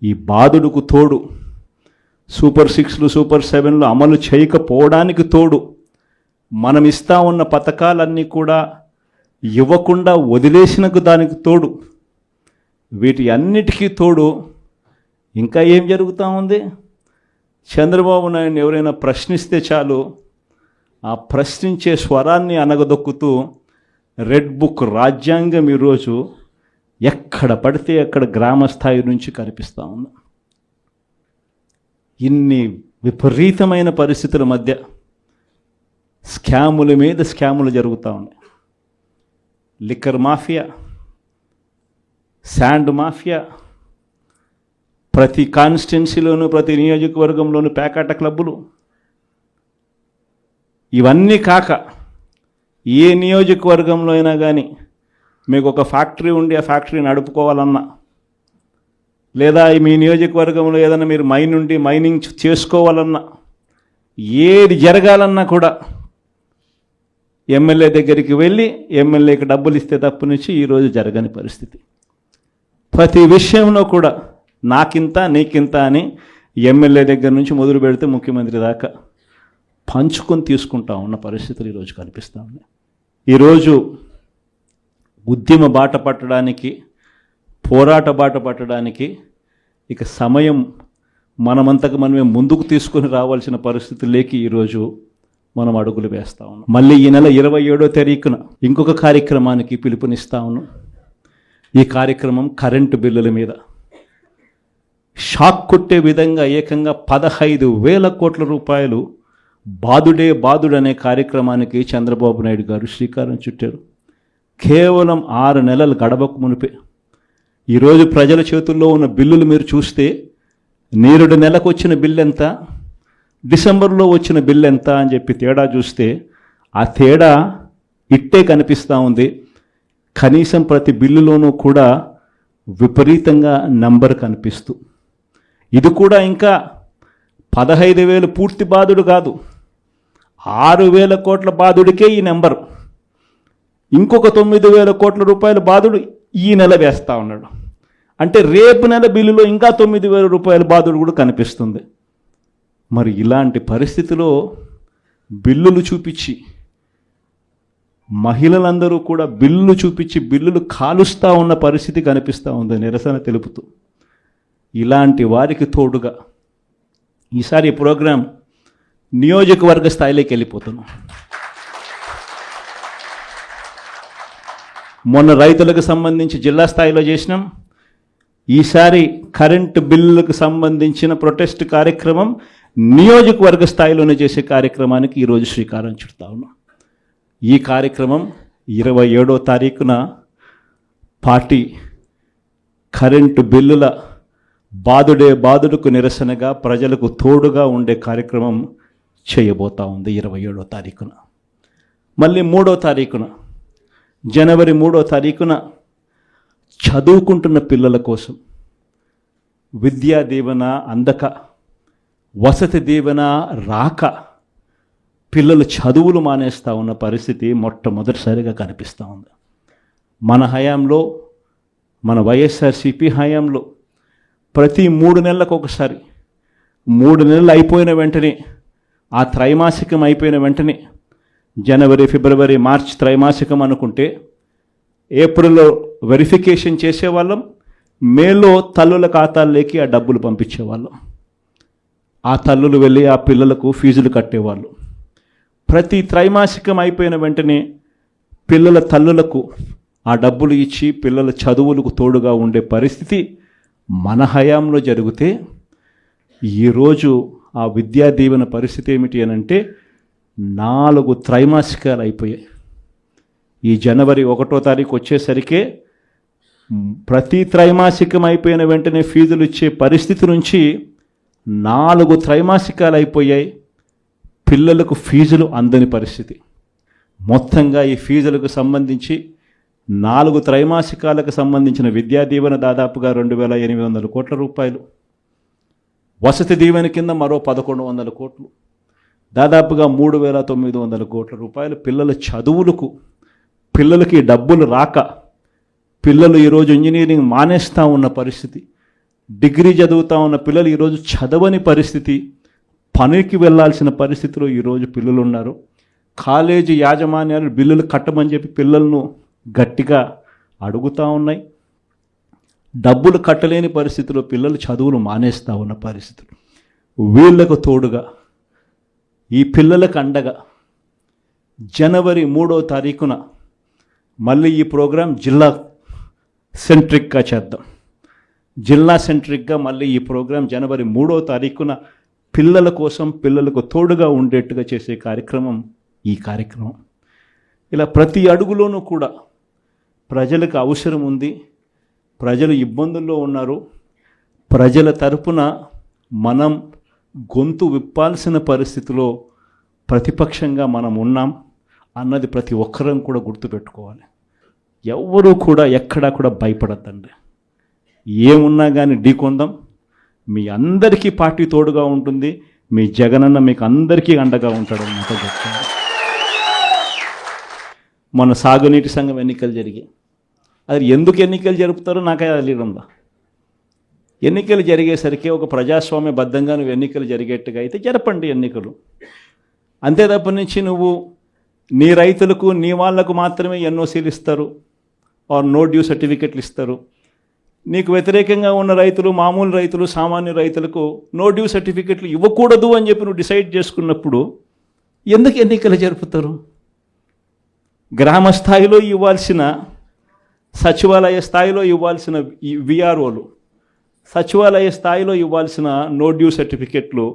ఈ బాధుడుకు తోడు సూపర్ 6లు, సూపర్ 7లు అమలు చేయకపోవడానికి తోడు, మనం ఇస్తా ఉన్న పథకాలన్నీ కూడా ఇవ్వకుండా వదిలేసినకు దానికి తోడు, వీటి అన్నిటికీ తోడు ఇంకా ఏం జరుగుతూ ఉంది? చంద్రబాబు నాయుడిని ఎవరైనా ప్రశ్నిస్తే చాలు ఆ ప్రశ్నించే స్వరాన్ని అనగదొక్కుతూ రెడ్ బుక్ రాజ్యాంగం ఈరోజు ఎక్కడ పడితే అక్కడ గ్రామ స్థాయి నుంచి కనిపిస్తూ ఉంది. ఇన్ని విపరీతమైన పరిస్థితుల మధ్య స్కాముల మీద స్కాములు జరుగుతూ ఉన్నాయి. లిక్కర్ మాఫియా, శాండ్ మాఫియా, ప్రతి కాన్స్టిట్యున్సీలోనూ ప్రతి నియోజకవర్గంలోనూ పేకాట క్లబ్బులు, ఇవన్నీ కాక ఏ నియోజకవర్గంలో అయినా కానీ మీకు ఒక ఫ్యాక్టరీ ఉండి ఆ ఫ్యాక్టరీ నడుపుకోవాలన్నా, లేదా మీ నియోజకవర్గంలో ఏదైనా మీరు మైనింగ్ చేసుకోవాలన్నా, ఏది జరగాలన్నా కూడా ఎమ్మెల్యే దగ్గరికి వెళ్ళి ఎమ్మెల్యేకి డబ్బులు ఇస్తే తప్పు నుంచి ఈరోజు జరగని పరిస్థితి. ప్రతి విషయంలో కూడా నాకింత నీకింత అని ఎమ్మెల్యే దగ్గర నుంచి మొదలు పెడితే ముఖ్యమంత్రి దాకా పంచుకొని తీసుకుంటా ఉన్న పరిస్థితులు ఈరోజు కనిపిస్తూ ఉన్నాయి. ఈరోజు ఉద్యమ బాట పట్టడానికి, పోరాట బాట పట్టడానికి ఇక సమయం మనమంతకు మనమే ముందుకు తీసుకొని రావాల్సిన పరిస్థితుల్లోకి ఈరోజు మనం అడుగులు వేస్తా ఉన్నాం. మళ్ళీ ఈ నెల 27వ తారీఖున ఇంకొక కార్యక్రమానికి పిలుపునిస్తా ఉన్నాం. ఈ కార్యక్రమం కరెంటు బిల్లుల మీద షాక్ కొట్టే విధంగా ఏకంగా 15,000 కోట్ల రూపాయలు బాదుడే బాదుడు అనే కార్యక్రమానికి చంద్రబాబు నాయుడు గారు శ్రీకారం చుట్టారు. కేవలం 6 నెలలు గడవకు మునిపే. ఈరోజు ప్రజల చేతుల్లో ఉన్న బిల్లులు మీరు చూస్తే, నేరుడు నెలకు వచ్చిన బిల్లు ఎంత, డిసెంబర్లో వచ్చిన బిల్లు ఎంత అని చెప్పి తేడా చూస్తే ఆ తేడా ఇట్టే కనిపిస్తూ ఉంది. కనీసం ప్రతి బిల్లులోనూ కూడా విపరీతంగా నంబర్ కనిపిస్తూ, ఇది కూడా ఇంకా 15,000 పూర్తి బాధుడు కాదు, 6,000 కోట్ల బాధుడికే ఈ నెంబర్. ఇంకొక 9,000 కోట్ల రూపాయల బాధుడు ఈ నెల వేస్తూ ఉన్నాడు. అంటే రేపు నెల బిల్లులో ఇంకా 9,000 రూపాయల బాధుడు కూడా కనిపిస్తుంది. మరి ఇలాంటి పరిస్థితిలో బిల్లులు చూపించి మహిళలందరూ కూడా బిల్లులు చూపించి బిల్లులు కాలుస్తూ ఉన్న పరిస్థితి కనిపిస్తూ ఉంది నిరసన తెలుపుతూ. ఇలాంటి వారికి తోడుగా ఈసారి ఈ ప్రోగ్రాం నియోజకవర్గ స్థాయిలోకి వెళ్ళిపోతున్నాం. మొన్న రైతులకు సంబంధించి జిల్లా స్థాయిలో చేసినాం. ఈసారి కరెంటు బిల్లులకు సంబంధించిన ప్రొటెస్ట్ కార్యక్రమం నియోజకవర్గ స్థాయిలోనే చేసే కార్యక్రమానికి ఈరోజు శ్రీకారం చుడతా ఉన్నాం. ఈ కార్యక్రమం 27వ తారీఖున పార్టీ కరెంటు బిల్లుల బాదుడే బాదుడుకు నిరసనగా ప్రజలకు తోడుగా ఉండే కార్యక్రమం చేయబోతా ఉంది 27వ తారీఖున. మళ్ళీ 3వ తారీఖున, జనవరి 3వ తారీఖున చదువుకుంటున్న పిల్లల కోసం విద్యా దీవెన అందక, వసతి దీవెన రాక పిల్లలు చదువులు మానేస్తూ ఉన్న పరిస్థితి మొట్టమొదటిసారిగా కనిపిస్తూ ఉంది. మన హయాంలో, మన వైఎస్ఆర్సీపీ హయాంలో ప్రతి 3 నెలలకు ఒకసారి, 3 నెలలు అయిపోయిన వెంటనే, ఆ త్రైమాసికం అయిపోయిన వెంటనే, జనవరి, ఫిబ్రవరి, మార్చ్ త్రైమాసికం అనుకుంటే ఏప్రిల్లో వెరిఫికేషన్ చేసేవాళ్ళం, మేలో తల్లుల ఖాతాల్లోకి ఆ డబ్బులు పంపించేవాళ్ళం. ఆ తల్లులు వెళ్ళి ఆ పిల్లలకు ఫీజులు కట్టేవాళ్ళు. ప్రతి త్రైమాసికం అయిపోయిన వెంటనే పిల్లల తల్లులకు ఆ డబ్బులు ఇచ్చి పిల్లల చదువులకు తోడుగా ఉండే పరిస్థితి మన హయాంలో జరిగితే, ఈరోజు ఆ విద్యా దీవెన పరిస్థితి ఏమిటి అని అంటే 4 త్రైమాసికాలు అయిపోయాయి. ఈ జనవరి 1వ తారీఖు వచ్చేసరికే ప్రతి త్రైమాసికం అయిపోయిన వెంటనే ఫీజులు ఇచ్చే పరిస్థితి నుంచి 4 త్రైమాసికాలు అయిపోయాయి. పిల్లలకు ఫీజులు అందని పరిస్థితి. మొత్తంగా ఈ ఫీజులకు సంబంధించి 4 త్రైమాసికాలకు సంబంధించిన విద్యా దీవెన దాదాపుగా 2,800 కోట్ల రూపాయలు, వసతి దీవెన కింద మరో 1,100 కోట్లు, దాదాపుగా 3,900 కోట్ల రూపాయలు పిల్లల చదువులకు, పిల్లలకి డబ్బులు రాక పిల్లలు ఈరోజు ఇంజనీరింగ్ మానేస్తూ ఉన్న పరిస్థితి, డిగ్రీ చదువుతూ ఉన్న పిల్లలు ఈరోజు చదవని పరిస్థితి, పనికి వెళ్ళాల్సిన పరిస్థితిలో ఈరోజు పిల్లలు ఉన్నారు. కాలేజీ యాజమాన్యాలు బిల్లులు కట్టమని చెప్పి పిల్లలను గట్టిగా అడుగుతూ ఉన్నాయి. డబ్బులు కట్టలేని పరిస్థితిలో పిల్లలు చదువులు మానేస్తూ ఉన్న పరిస్థితులు. వీళ్లకు తోడుగా, ఈ పిల్లలకు అండగా జనవరి 3వ తారీఖున మళ్ళీ ఈ ప్రోగ్రాం జిల్లా సెంట్రిక్గా చేద్దాం. జిల్లా సెంట్రిక్గా మళ్ళీ ఈ ప్రోగ్రాం జనవరి 3వ తారీఖున పిల్లల కోసం, పిల్లలకు తోడుగా ఉండేట్టుగా చేసే కార్యక్రమం ఈ కార్యక్రమం. ఇలా ప్రతి అడుగులోనూ కూడా ప్రజలకు అవసరం ఉంది, ప్రజలు ఇబ్బందుల్లో ఉన్నారు, ప్రజల తరపున మనం గొంతు విప్పాల్సిన పరిస్థితిలో ప్రతిపక్షంగా మనం ఉన్నాం అన్నది ప్రతి ఒక్కరం కూడా గుర్తుపెట్టుకోవాలి. ఎవ్వరూ కూడా ఎక్కడా కూడా భయపడద్దండి. ఏమున్నా కానీ ఢీకొందాం. మీ అందరికీ పార్టీ తోడుగా ఉంటుంది. మీ జగనన్న మీకు అందరికీ అండగా ఉంటాడు అన్నమాట చెప్తాను. మన సాగునీటి సంఘం ఎన్నికలు జరిగాయి. అది ఎందుకు ఎన్నికలు జరుపుతారో నాకే తెలియదుందా. ఎన్నికలు జరిగేసరికి ఒక ప్రజాస్వామ్యబద్ధంగా నువ్వు ఎన్నికలు జరిగేట్టుగా అయితే జరపండి ఎన్నికలు. అంతే తప్ప నుంచి నువ్వు నీ రైతులకు, నీ వాళ్లకు మాత్రమే ఎన్ఓసీలు ఇస్తారు, ఆర్ నో డ్యూ సర్టిఫికెట్లు ఇస్తారు, నీకు వ్యతిరేకంగా ఉన్న రైతులు, మామూలు రైతులు, సామాన్య రైతులకు నో డ్యూ సర్టిఫికెట్లు ఇవ్వకూడదు అని చెప్పి నువ్వు డిసైడ్ చేసుకున్నప్పుడు ఎందుకు ఎన్నికలు జరుపుతారు? గ్రామ స్థాయిలో ఇవ్వాల్సిన, సచివాలయ స్థాయిలో ఇవ్వాల్సిన విఆర్ఓలు, సచివాలయ స్థాయిలో ఇవ్వాల్సిన నో డ్యూ సర్టిఫికెట్లు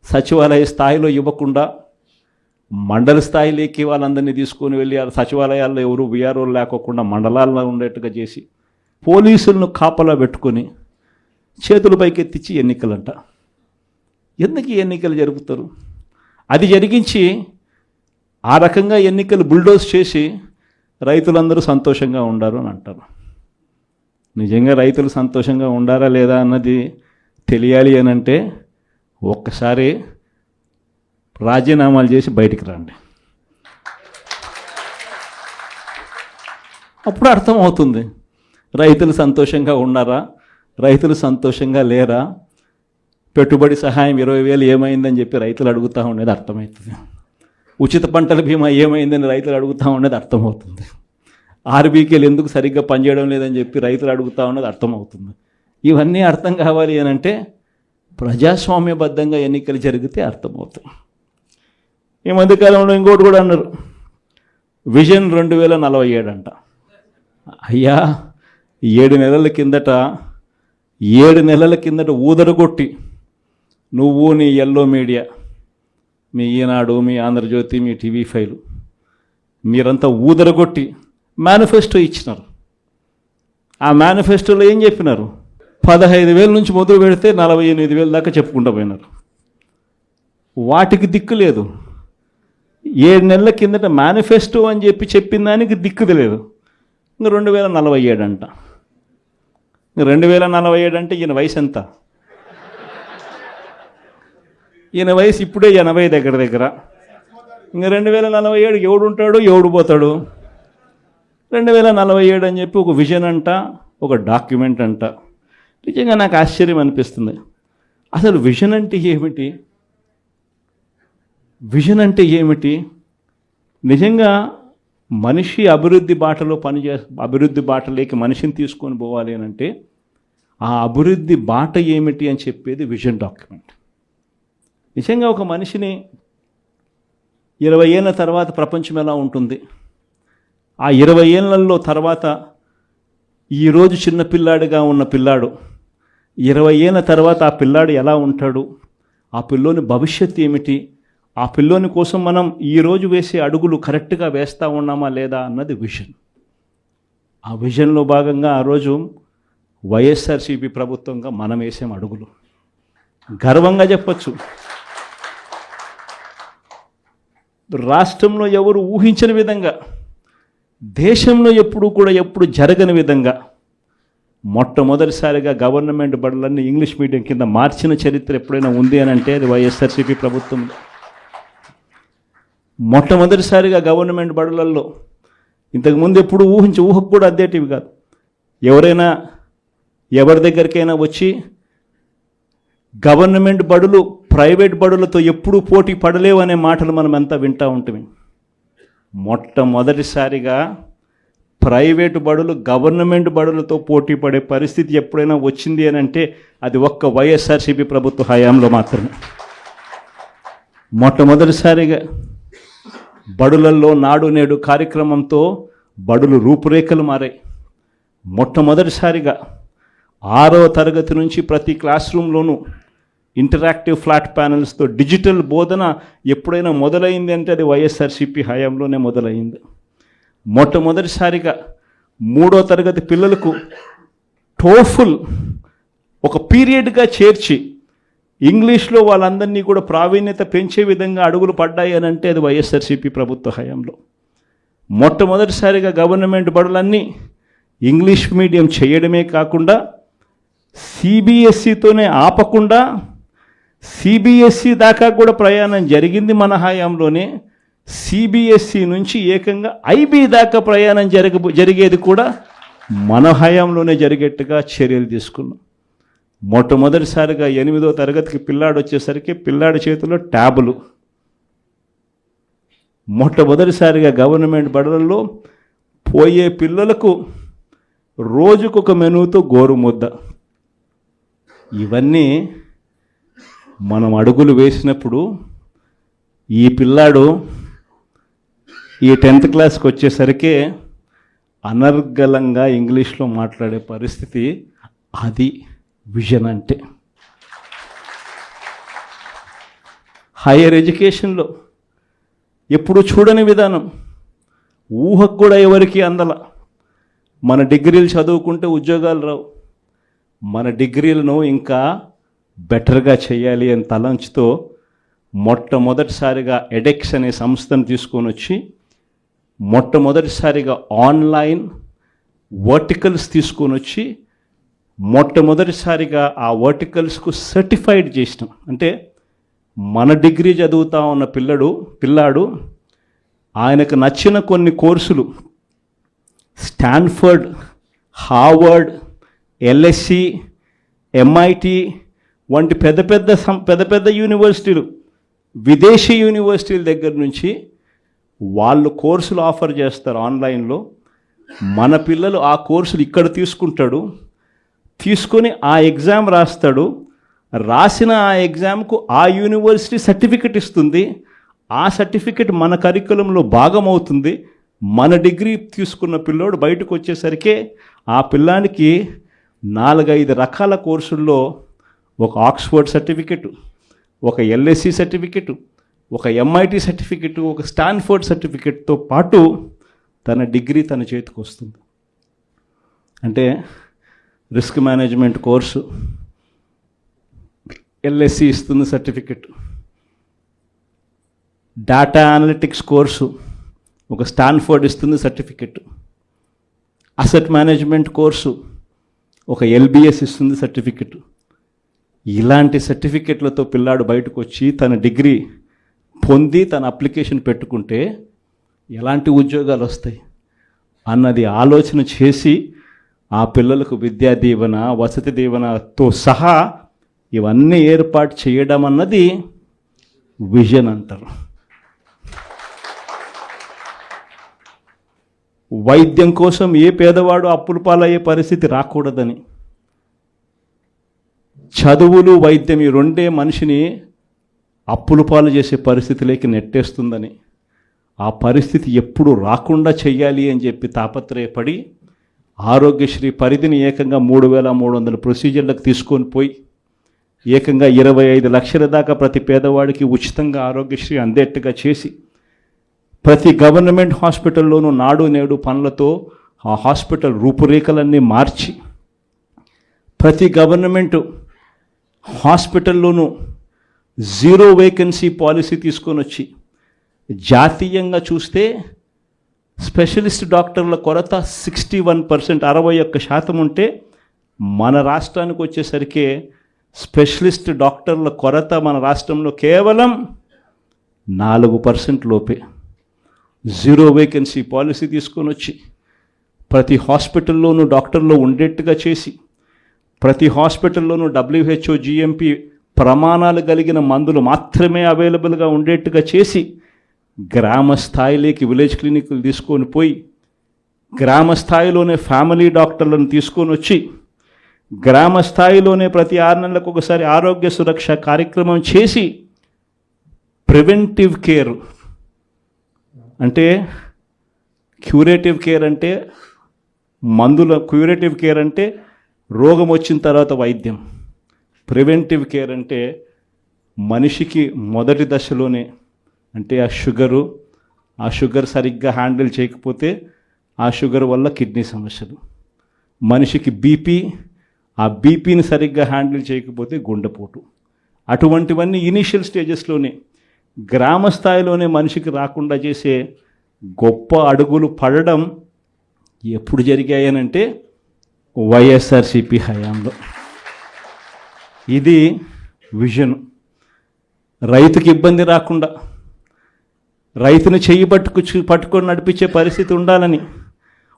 సచివాలయ స్థాయిలో ఇవ్వకుండా మండల స్థాయిలోకి వాళ్ళందరినీ తీసుకొని వెళ్ళి ఆ సచివాలయాల్లో ఎవరు విఆర్ఓలు లేకోకుండా మండలాల్లో ఉండేట్టుగా చేసి పోలీసులను కాపలా పెట్టుకొని చేతులు పైకెత్తించి ఎన్నికలంట. ఎందుకు ఈ ఎన్నికలు జరుపుతారు? అది జరిగించి ఆ రకంగా ఎన్నికలు బుల్డోజ్ చేసి రైతులందరూ సంతోషంగా ఉండారు అని అంటారు. నిజంగా రైతులు సంతోషంగా ఉండారా లేదా అన్నది తెలియాలి అని అంటే ఒక్కసారి రాజీనామాలు చేసి బయటికి రండి, అప్పుడు అర్థమవుతుంది రైతులు సంతోషంగా ఉన్నారా, రైతులు సంతోషంగా లేరా. పెట్టుబడి సహాయం 20,000 ఏమైందని చెప్పి రైతులు అడుగుతూ ఉండేది అర్థమవుతుంది. ఉచిత పంటల బీమా ఏమైందని రైతులు అడుగుతూ ఉండేది అర్థమవుతుంది. ఆర్బీకేలు ఎందుకు సరిగ్గా పనిచేయడం లేదని చెప్పి రైతులు అడుగుతూ ఉన్నది అర్థమవుతుంది. ఇవన్నీ అర్థం కావాలి అని అంటే ప్రజాస్వామ్యబద్ధంగా ఎన్నికలు జరిగితే అర్థమవుతుంది. ఈ మధ్యకాలంలో ఇంకోటి కూడా అన్నారు, విజన్ 2047 అంట. అయ్యా 7 నెలల కిందట ఊదరగొట్టి నువ్వు, నీ ఎల్లో మీడియా, మీ ఈనాడు, మీ ఆంధ్రజ్యోతి, మీ TV5 మీరంతా ఊదరగొట్టి మేనిఫెస్టో ఇచ్చినారు. ఆ మేనిఫెస్టోలో ఏం చెప్పినారు? 15,000 నుంచి మొదలు పెడితే 48,000 దాకా చెప్పుకుంటూ పోయినారు. వాటికి దిక్కు లేదు. 7 నెలల కిందట మేనిఫెస్టో అని చెప్పి చెప్పిన దానికి దిక్కుది లేదు. ఇంకా 2047 అంట. 2047 అంటే ఈయన వయసు ఎంత? ఈయన వయసు ఇప్పుడే 80 దగ్గర. ఇంకా 2047 ఎవడు ఉంటాడు, ఎవడు పోతాడు? 2047 అని చెప్పి ఒక విజన్ అంట, ఒక డాక్యుమెంట్ అంట. నిజంగా నాకు ఆశ్చర్యం అనిపిస్తుంది. అసలు విజన్ అంటే ఏమిటి? విజన్ అంటే ఏమిటి? నిజంగా మనిషి అభివృద్ధి బాటలో అభివృద్ధి బాటలోకి మనిషిని తీసుకొని పోవాలి అని అంటే ఆ అభివృద్ధి బాట ఏమిటి అని చెప్పేది విజన్ డాక్యుమెంట్. నిజంగా ఒక మనిషిని 20 ఏళ్ళ తర్వాత ప్రపంచం ఎలా ఉంటుంది, ఆ 20 ఏళ్ళల్లో తర్వాత ఈరోజు చిన్నపిల్లాడిగా ఉన్న పిల్లాడు 20 ఏళ్ళ తర్వాత ఆ పిల్లాడు ఎలా ఉంటాడు, ఆ పిల్లోని భవిష్యత్తు ఏమిటి, ఆ పిల్లోని కోసం మనం ఈరోజు వేసే అడుగులు కరెక్ట్గా వేస్తూ ఉన్నామా లేదా అన్నది విజన్. ఆ విజన్లో భాగంగా ఆ రోజు వైఎస్ఆర్సీపీ ప్రభుత్వంగా మనం వేసాం అడుగులు. గర్వంగా చెప్పచ్చు. రాష్ట్రంలో ఎవరు ఊహించని విధంగా, దేశంలో ఎప్పుడు జరగని విధంగా మొట్టమొదటిసారిగా గవర్నమెంట్ బడులన్నీ ఇంగ్లీష్ మీడియం కింద మార్చిన చరిత్ర ఎప్పుడైనా ఉంది అని అంటే అది వైఎస్ఆర్సీపీ ప్రభుత్వంలో. మొట్టమొదటిసారిగా గవర్నమెంట్ బడులలో ఇంతకుముందు ఎప్పుడు ఊహకు కూడా అద్దేటివి కాదు. ఎవరైనా ఎవరి దగ్గరికైనా వచ్చి గవర్నమెంట్ బడులు ప్రైవేట్ బడులతో ఎప్పుడూ పోటీ పడలేవు అనే మాటలు మనం అంతా వింటూ ఉంటాం. మొట్టమొదటిసారిగా ప్రైవేటు బడులు గవర్నమెంట్ బడులతో పోటీ పడే పరిస్థితి ఎప్పుడైనా వచ్చింది అని అంటే అది ఒక్క వైఎస్ఆర్సీపీ ప్రభుత్వ హయాంలో మాత్రమే. మొట్టమొదటిసారిగా బడులల్లో నాడు నేడు కార్యక్రమంతో బడులు రూపురేఖలు మారాయి. మొట్టమొదటిసారిగా 6వ తరగతి నుంచి ప్రతి క్లాస్ రూమ్లోనూ ఇంటరాక్టివ్ ఫ్లాట్ ప్యానల్స్తో డిజిటల్ బోధన ఎప్పుడైనా మొదలైంది అంటే అది వైఎస్ఆర్సీపీ హయాంలోనే మొదలైంది. మొట్టమొదటిసారిగా 3వ తరగతి పిల్లలకు టోఫుల్ ఒక పీరియడ్గా చేర్చి ఇంగ్లీష్లో వాళ్ళందరినీ కూడా ప్రావీణ్యత పెంచే విధంగా అడుగులు పడ్డాయి అని అంటే అది వైఎస్ఆర్సీపీ ప్రభుత్వ హయాంలో. మొట్టమొదటిసారిగా గవర్నమెంట్ బడులన్నీ ఇంగ్లీష్ మీడియం చేయడమే కాకుండా సిబిఎస్ఈతోనే ఆపకుండా సిబిఎస్ఈ దాకా కూడా ప్రయాణం జరిగింది మన హయాంలోనే. సిబిఎస్ఈ నుంచి ఏకంగా ఐబీ దాకా ప్రయాణం జరిగేది కూడా మన హయాంలోనే జరిగేట్టుగా చర్యలు తీసుకున్నాం. మొట్టమొదటిసారిగా 8వ తరగతికి పిల్లాడు వచ్చేసరికి పిల్లాడి చేతిలో ట్యాబులు. మొట్టమొదటిసారిగా గవర్నమెంట్ బడులలో పోయే పిల్లలకు రోజుకొక మెనూతో గోరుముద్ద. ఇవన్నీ మనం అడుగులు వేసినప్పుడు ఈ పిల్లాడు ఈ 10th క్లాస్కి వచ్చేసరికి అనర్గళంగా ఇంగ్లీష్లో మాట్లాడే పరిస్థితి. అది విజన్ అంటే. హైయర్ ఎడ్యుకేషన్లో ఎప్పుడు చూడని విధానం, ఊహకు కూడా ఎవరికి అందల. మన డిగ్రీలు చదువుకుంటే ఉద్యోగాలు రావు, మన డిగ్రీలను ఇంకా బెటర్గా చేయాలి అని తలంచుతో మొట్టమొదటిసారిగా ఎడెక్స్ అనే సంస్థను తీసుకొని వచ్చి మొట్టమొదటిసారిగా ఆన్లైన్ వర్టికల్స్ తీసుకొని వచ్చి మొట్టమొదటిసారిగా ఆ వర్టికల్స్కు సర్టిఫైడ్ చేసినాం. అంటే మన డిగ్రీ చదువుతా ఉన్న పిల్లాడు ఆయనకు నచ్చిన కొన్ని కోర్సులు స్టాన్ఫర్డ్, హార్వర్డ్, LSE, MIT వంటి పెద్ద పెద్ద యూనివర్సిటీలు, విదేశీ యూనివర్సిటీల దగ్గర నుంచి వాళ్ళు కోర్సులు ఆఫర్ చేస్తారు ఆన్లైన్లో. మన పిల్లలు ఆ కోర్సులు ఇక్కడ తీసుకుంటాడు, తీసుకొని ఆ ఎగ్జామ్ రాస్తాడు. రాసిన ఆ ఎగ్జామ్కు ఆ యూనివర్సిటీ సర్టిఫికెట్ ఇస్తుంది. ఆ సర్టిఫికెట్ మన కరికులంలో భాగం అవుతుంది. మన డిగ్రీ తీసుకున్న పిల్లోడు బయటకు వచ్చేసరికి ఆ పిల్లానికి 4-5 రకాల కోర్సుల్లో ఒక ఆక్స్ఫర్డ్ సర్టిఫికెట్, ఒక LSE సర్టిఫికెట్, ఒక MIT సర్టిఫికెట్, ఒక స్టాన్ఫర్డ్ సర్టిఫికెట్తో పాటు తన డిగ్రీ తన చేతికి వస్తుంది. అంటే రిస్క్ మేనేజ్మెంట్ కోర్సు LSE ఇస్తుంది సర్టిఫికెట్, డేటా అనలిటిక్స్ కోర్సు ఒక స్టాన్ఫర్డ్ ఇస్తుంది సర్టిఫికెట్, అసెట్ మేనేజ్మెంట్ కోర్సు ఒక LBS ఇస్తుంది సర్టిఫికెట్. ఇలాంటి సర్టిఫికెట్లతో పిల్లాడు బయటకు వచ్చి తన డిగ్రీ పొంది తన అప్లికేషన్ పెట్టుకుంటే ఎలాంటి ఉద్యోగాలు వస్తాయి అన్నది ఆలోచన చేసి ఆ పిల్లలకు విద్యా దీవెన, వసతి దీవెనతో సహా ఇవన్నీ ఏర్పాటు చేయడం అన్నది విజన్ అంటారు. వైద్యం కోసం ఏ పేదవాడు అప్పుల పాలయ్యే పరిస్థితి రాకూడదని, చదువులు వైద్యం ఈ రెండే మనిషిని అప్పుల పాలు చేసే పరిస్థితిలోకి నెట్టేస్తుందని, ఆ పరిస్థితి ఎప్పుడు రాకుండా చెయ్యాలి అని చెప్పి తాపత్రయపడి ఆరోగ్యశ్రీ పరిధిని ఏకంగా 3,300 ప్రొసీజర్లకు తీసుకొని పోయి ఏకంగా 25 లక్షల దాకా ప్రతి పేదవాడికి ఉచితంగా ఆరోగ్యశ్రీ అందేట్టుగా చేసి ప్రతి గవర్నమెంట్ హాస్పిటల్లోనూ నాడు నేడు పనులతో ఆ హాస్పిటల్ రూపురేఖలన్నీ మార్చి ప్రతి గవర్నమెంట్ హాస్పిటల్లోనూ 0 వేకెన్సీ పాలసీ తీసుకొని వచ్చి జాతీయంగా చూస్తే స్పెషలిస్ట్ డాక్టర్ల కొరత 61%, 61% ఉంటే మన రాష్ట్రానికి వచ్చేసరికి స్పెషలిస్ట్ డాక్టర్ల కొరత మన రాష్ట్రంలో కేవలం 4% లోపే. 0 వేకెన్సీ పాలసీ తీసుకొని వచ్చి ప్రతి హాస్పిటల్లోనూ డాక్టర్లు ఉండేట్టుగా చేసి ప్రతి హాస్పిటల్లోనూ WHO GMP ప్రమాణాలు కలిగిన మందులు మాత్రమే అవైలబుల్గా ఉండేట్టుగా చేసి గ్రామ స్థాయిలోకి విలేజ్ క్లినిక్లు తీసుకొని పోయి గ్రామ స్థాయిలోనే ఫ్యామిలీ డాక్టర్లను తీసుకొని వచ్చి గ్రామ స్థాయిలోనే ప్రతి 6 నెలలకు ఒకసారి ఆరోగ్య సురక్ష కార్యక్రమం చేసి ప్రివెంటివ్ కేర్ అంటే క్యూరేటివ్ కేర్ అంటే క్యూరేటివ్ కేర్ అంటే రోగం వచ్చిన తర్వాత వైద్యం, ప్రివెంటివ్ కేర్ అంటే మనిషికి మొదటి దశలోనే అంటే ఆ షుగర్ సరిగ్గా హ్యాండిల్ చేయకపోతే ఆ షుగర్ వల్ల కిడ్నీ సమస్యలు, మనిషికి బీపీ, ఆ బీపీని సరిగ్గా హ్యాండిల్ చేయకపోతే గుండెపోటు, అటువంటివన్నీ ఇనీషియల్ స్టేజెస్లోనే గ్రామ స్థాయిలోనే మనిషికి రాకుండా చేసే గొప్ప అడుగులు పడడం ఎప్పుడు జరిగాయనంటే వైఎస్ఆర్సీపీ హయాంలో. ఇది విజన్. రైతుకి ఇబ్బంది రాకుండా రైతును చెయ్యి పట్టుకొని నడిపించే పరిస్థితి ఉండాలని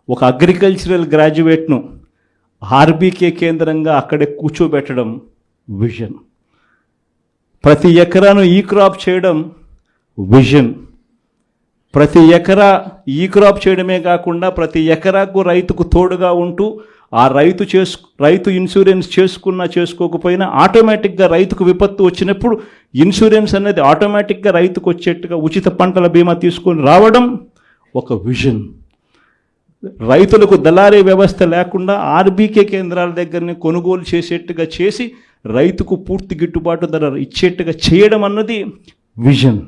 ఒక అగ్రికల్చరల్ గ్రాడ్యుయేట్ను ఆర్బీకే కేంద్రంగా అక్కడే కూర్చోబెట్టడం విజన్. ప్రతి ఎకరాను ఈ క్రాప్ చేయడం విజన్. ప్రతి ఎకరా ఈ క్రాప్ చేయడమే కాకుండా ప్రతి ఎకరాకు రైతుకు తోడుగా ఉంటూ ఆ రైతు ఇన్సూరెన్స్ చేసుకోకపోయినా ఆటోమేటిక్గా రైతుకు విపత్తు వచ్చినప్పుడు ఇన్సూరెన్స్ అనేది ఆటోమేటిక్గా రైతుకు వచ్చేట్టుగా ఉచిత పంటల బీమా తీసుకొని రావడం ఒక విజన్. రైతులకు దళారీ వ్యవస్థ లేకుండా ఆర్బీకే కేంద్రాల దగ్గరనే కొనుగోలు చేసేట్టుగా చేసి రైతుకు పూర్తి గిట్టుబాటు ధర ఇచ్చేట్టుగా చేయడం అన్నది విజన్.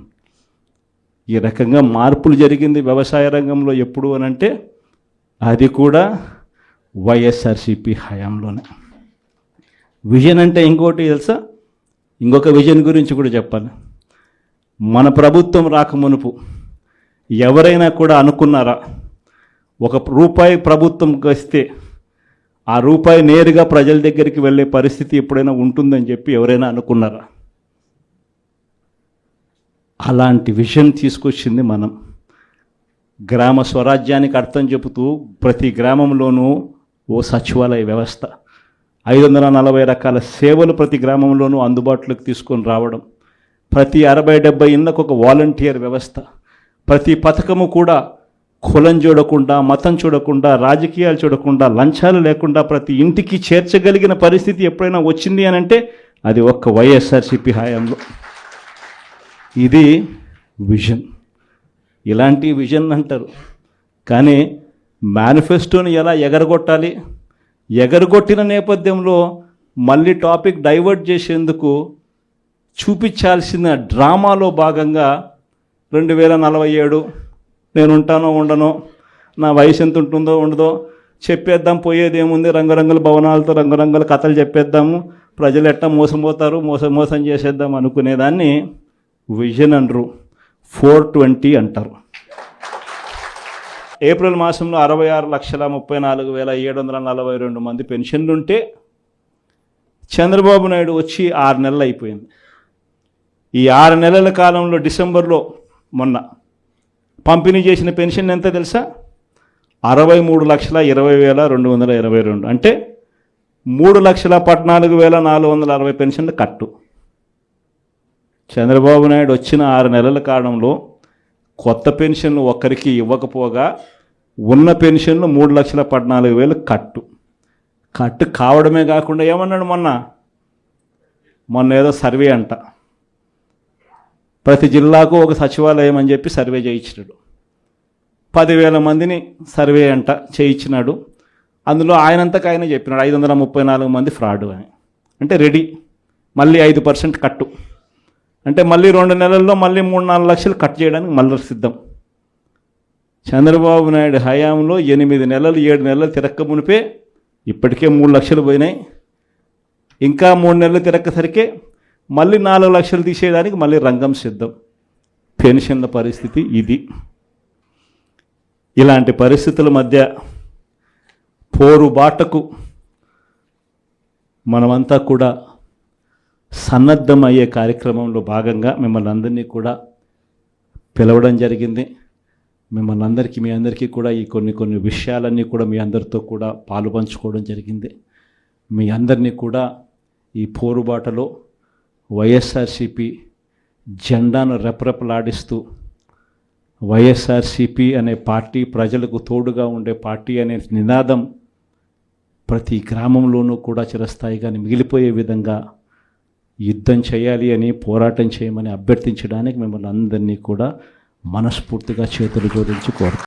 ఈ రకంగా మార్పులు జరిగింది వ్యవసాయ రంగంలో ఎప్పుడు అనంటే అది కూడా వైఎస్ఆర్సీపీ హయాంలోనే. విజన్ అంటే ఇంకోటి తెలుసా, ఇంకొక విజన్ గురించి కూడా చెప్పాలి. మన ప్రభుత్వం రాకమునుపు ఎవరైనా కూడా అనుకున్నారా ₹1 ప్రభుత్వం వస్తే ఆ రూపాయి నేరుగా ప్రజల దగ్గరికి వెళ్ళే పరిస్థితి ఎప్పుడైనా ఉంటుందని చెప్పి ఎవరైనా అనుకున్నారా? అలాంటి విజన్ తీసుకొచ్చింది మనం. గ్రామ స్వరాజ్యానికి అర్థం చెబుతూ ప్రతి గ్రామంలోనూ ఓ సచివాలయ వ్యవస్థ, 540 రకాల సేవలు ప్రతి గ్రామంలోనూ అందుబాటులోకి తీసుకొని రావడం, ప్రతి 60-70 ఇళ్ళకు ఒక వాలంటీర్ వ్యవస్థ, ప్రతి పథకము కూడా కులం చూడకుండా, మతం చూడకుండా, రాజకీయాలు చూడకుండా, లంచాలు లేకుండా ప్రతి ఇంటికి చేర్చగలిగిన పరిస్థితి ఎప్పుడైనా వచ్చింది అని అంటే అది ఒక్క వైఎస్ఆర్సీపీ హయాంలో. ఇది విజన్. ఇలాంటి విజన్ అంటారు. కానీ మేనిఫెస్టోని ఎలా ఎగరగొట్టాలి, ఎగరగొట్టిన నేపథ్యంలో మళ్ళీ టాపిక్ డైవర్ట్ చేసేందుకు చూపించాల్సిన డ్రామాలో భాగంగా 2047 నేను ఉంటానో ఉండనో, నా వయసు ఎంత ఉంటుందో ఉండదో చెప్పేద్దాం, పోయేది ఏముంది, రంగురంగుల భవనాలతో రంగురంగుల కథలు చెప్పేద్దాము, ప్రజలు ఎట్టా మోసపోతారు, మోసం చేసేద్దాం అనుకునేదాన్ని విజన్ అనరు, 420 అంటారు. ఏప్రిల్ మాసంలో 66,34,742 మంది పెన్షన్లుంటే చంద్రబాబు నాయుడు వచ్చి 6 నెలలు అయిపోయింది. ఈ 6 నెలల కాలంలో డిసెంబర్లో మొన్న పంపిణీ చేసిన పెన్షన్ ఎంత తెలుసా? 63,20,222. అంటే 3,14,460 పెన్షన్లు కట్టు. చంద్రబాబు నాయుడు వచ్చిన 6 నెలల కాలంలో కొత్త పెన్షన్లు ఒక్కరికి ఇవ్వకపోగా ఉన్న పెన్షన్లు 3,14,000 కట్టు కావడమే కాకుండా ఏమన్నాడు మొన్న ఏదో సర్వే అంట, ప్రతి జిల్లాకు ఒక సచివాలయం అని చెప్పి సర్వే చేయించినాడు. 10,000 మందిని సర్వే అంట చేయించినాడు. అందులో ఆయనంతకు ఆయన చెప్పినాడు 534 మంది ఫ్రాడ్ అని. అంటే రెడీ, మళ్ళీ 5% కట్టు, అంటే మళ్ళీ 2 నెలల్లో మళ్ళీ 3-4 లక్షలు కట్ చేయడానికి మళ్ళీ సిద్ధం. చంద్రబాబు నాయుడు హయాంలో 8 నెలలు 7 నెలలు తిరక్క మునిపే ఇప్పటికే 3 లక్షలు పోయినాయి. ఇంకా 3 నెలలు తిరక్కసరికే మళ్ళీ 4 లక్షలు తీసేయడానికి మళ్ళీ రంగం సిద్ధం. పెన్షన్ల పరిస్థితి ఇది. ఇలాంటి పరిస్థితుల మధ్య పోరుబాటకు మనమంతా కూడా సన్నద్ధమయ్యే కార్యక్రమంలో భాగంగా మిమ్మల్ని అందరినీ కూడా పిలవడం జరిగింది. మిమ్మల్ని మీ అందరికీ కూడా ఈ కొన్ని విషయాలన్నీ కూడా మీ అందరితో కూడా పాలు పంచుకోవడం జరిగింది. మీ అందరినీ కూడా ఈ పోరుబాటలో వైఎస్ఆర్సీపీ జెండాను రెపరెపలాడిస్తూ వైఎస్ఆర్సీపీ అనే పార్టీ ప్రజలకు తోడుగా ఉండే పార్టీ అనే నినాదం ప్రతి గ్రామంలోనూ కూడా చిరస్థాయిగా మిగిలిపోయే విధంగా యుద్ధం చేయాలి అని, పోరాటం చేయమని అభ్యర్థించడానికి మిమ్మల్ని అందరినీ కూడా మనస్ఫూర్తిగా చేతులు జోడించి కోరుతాను.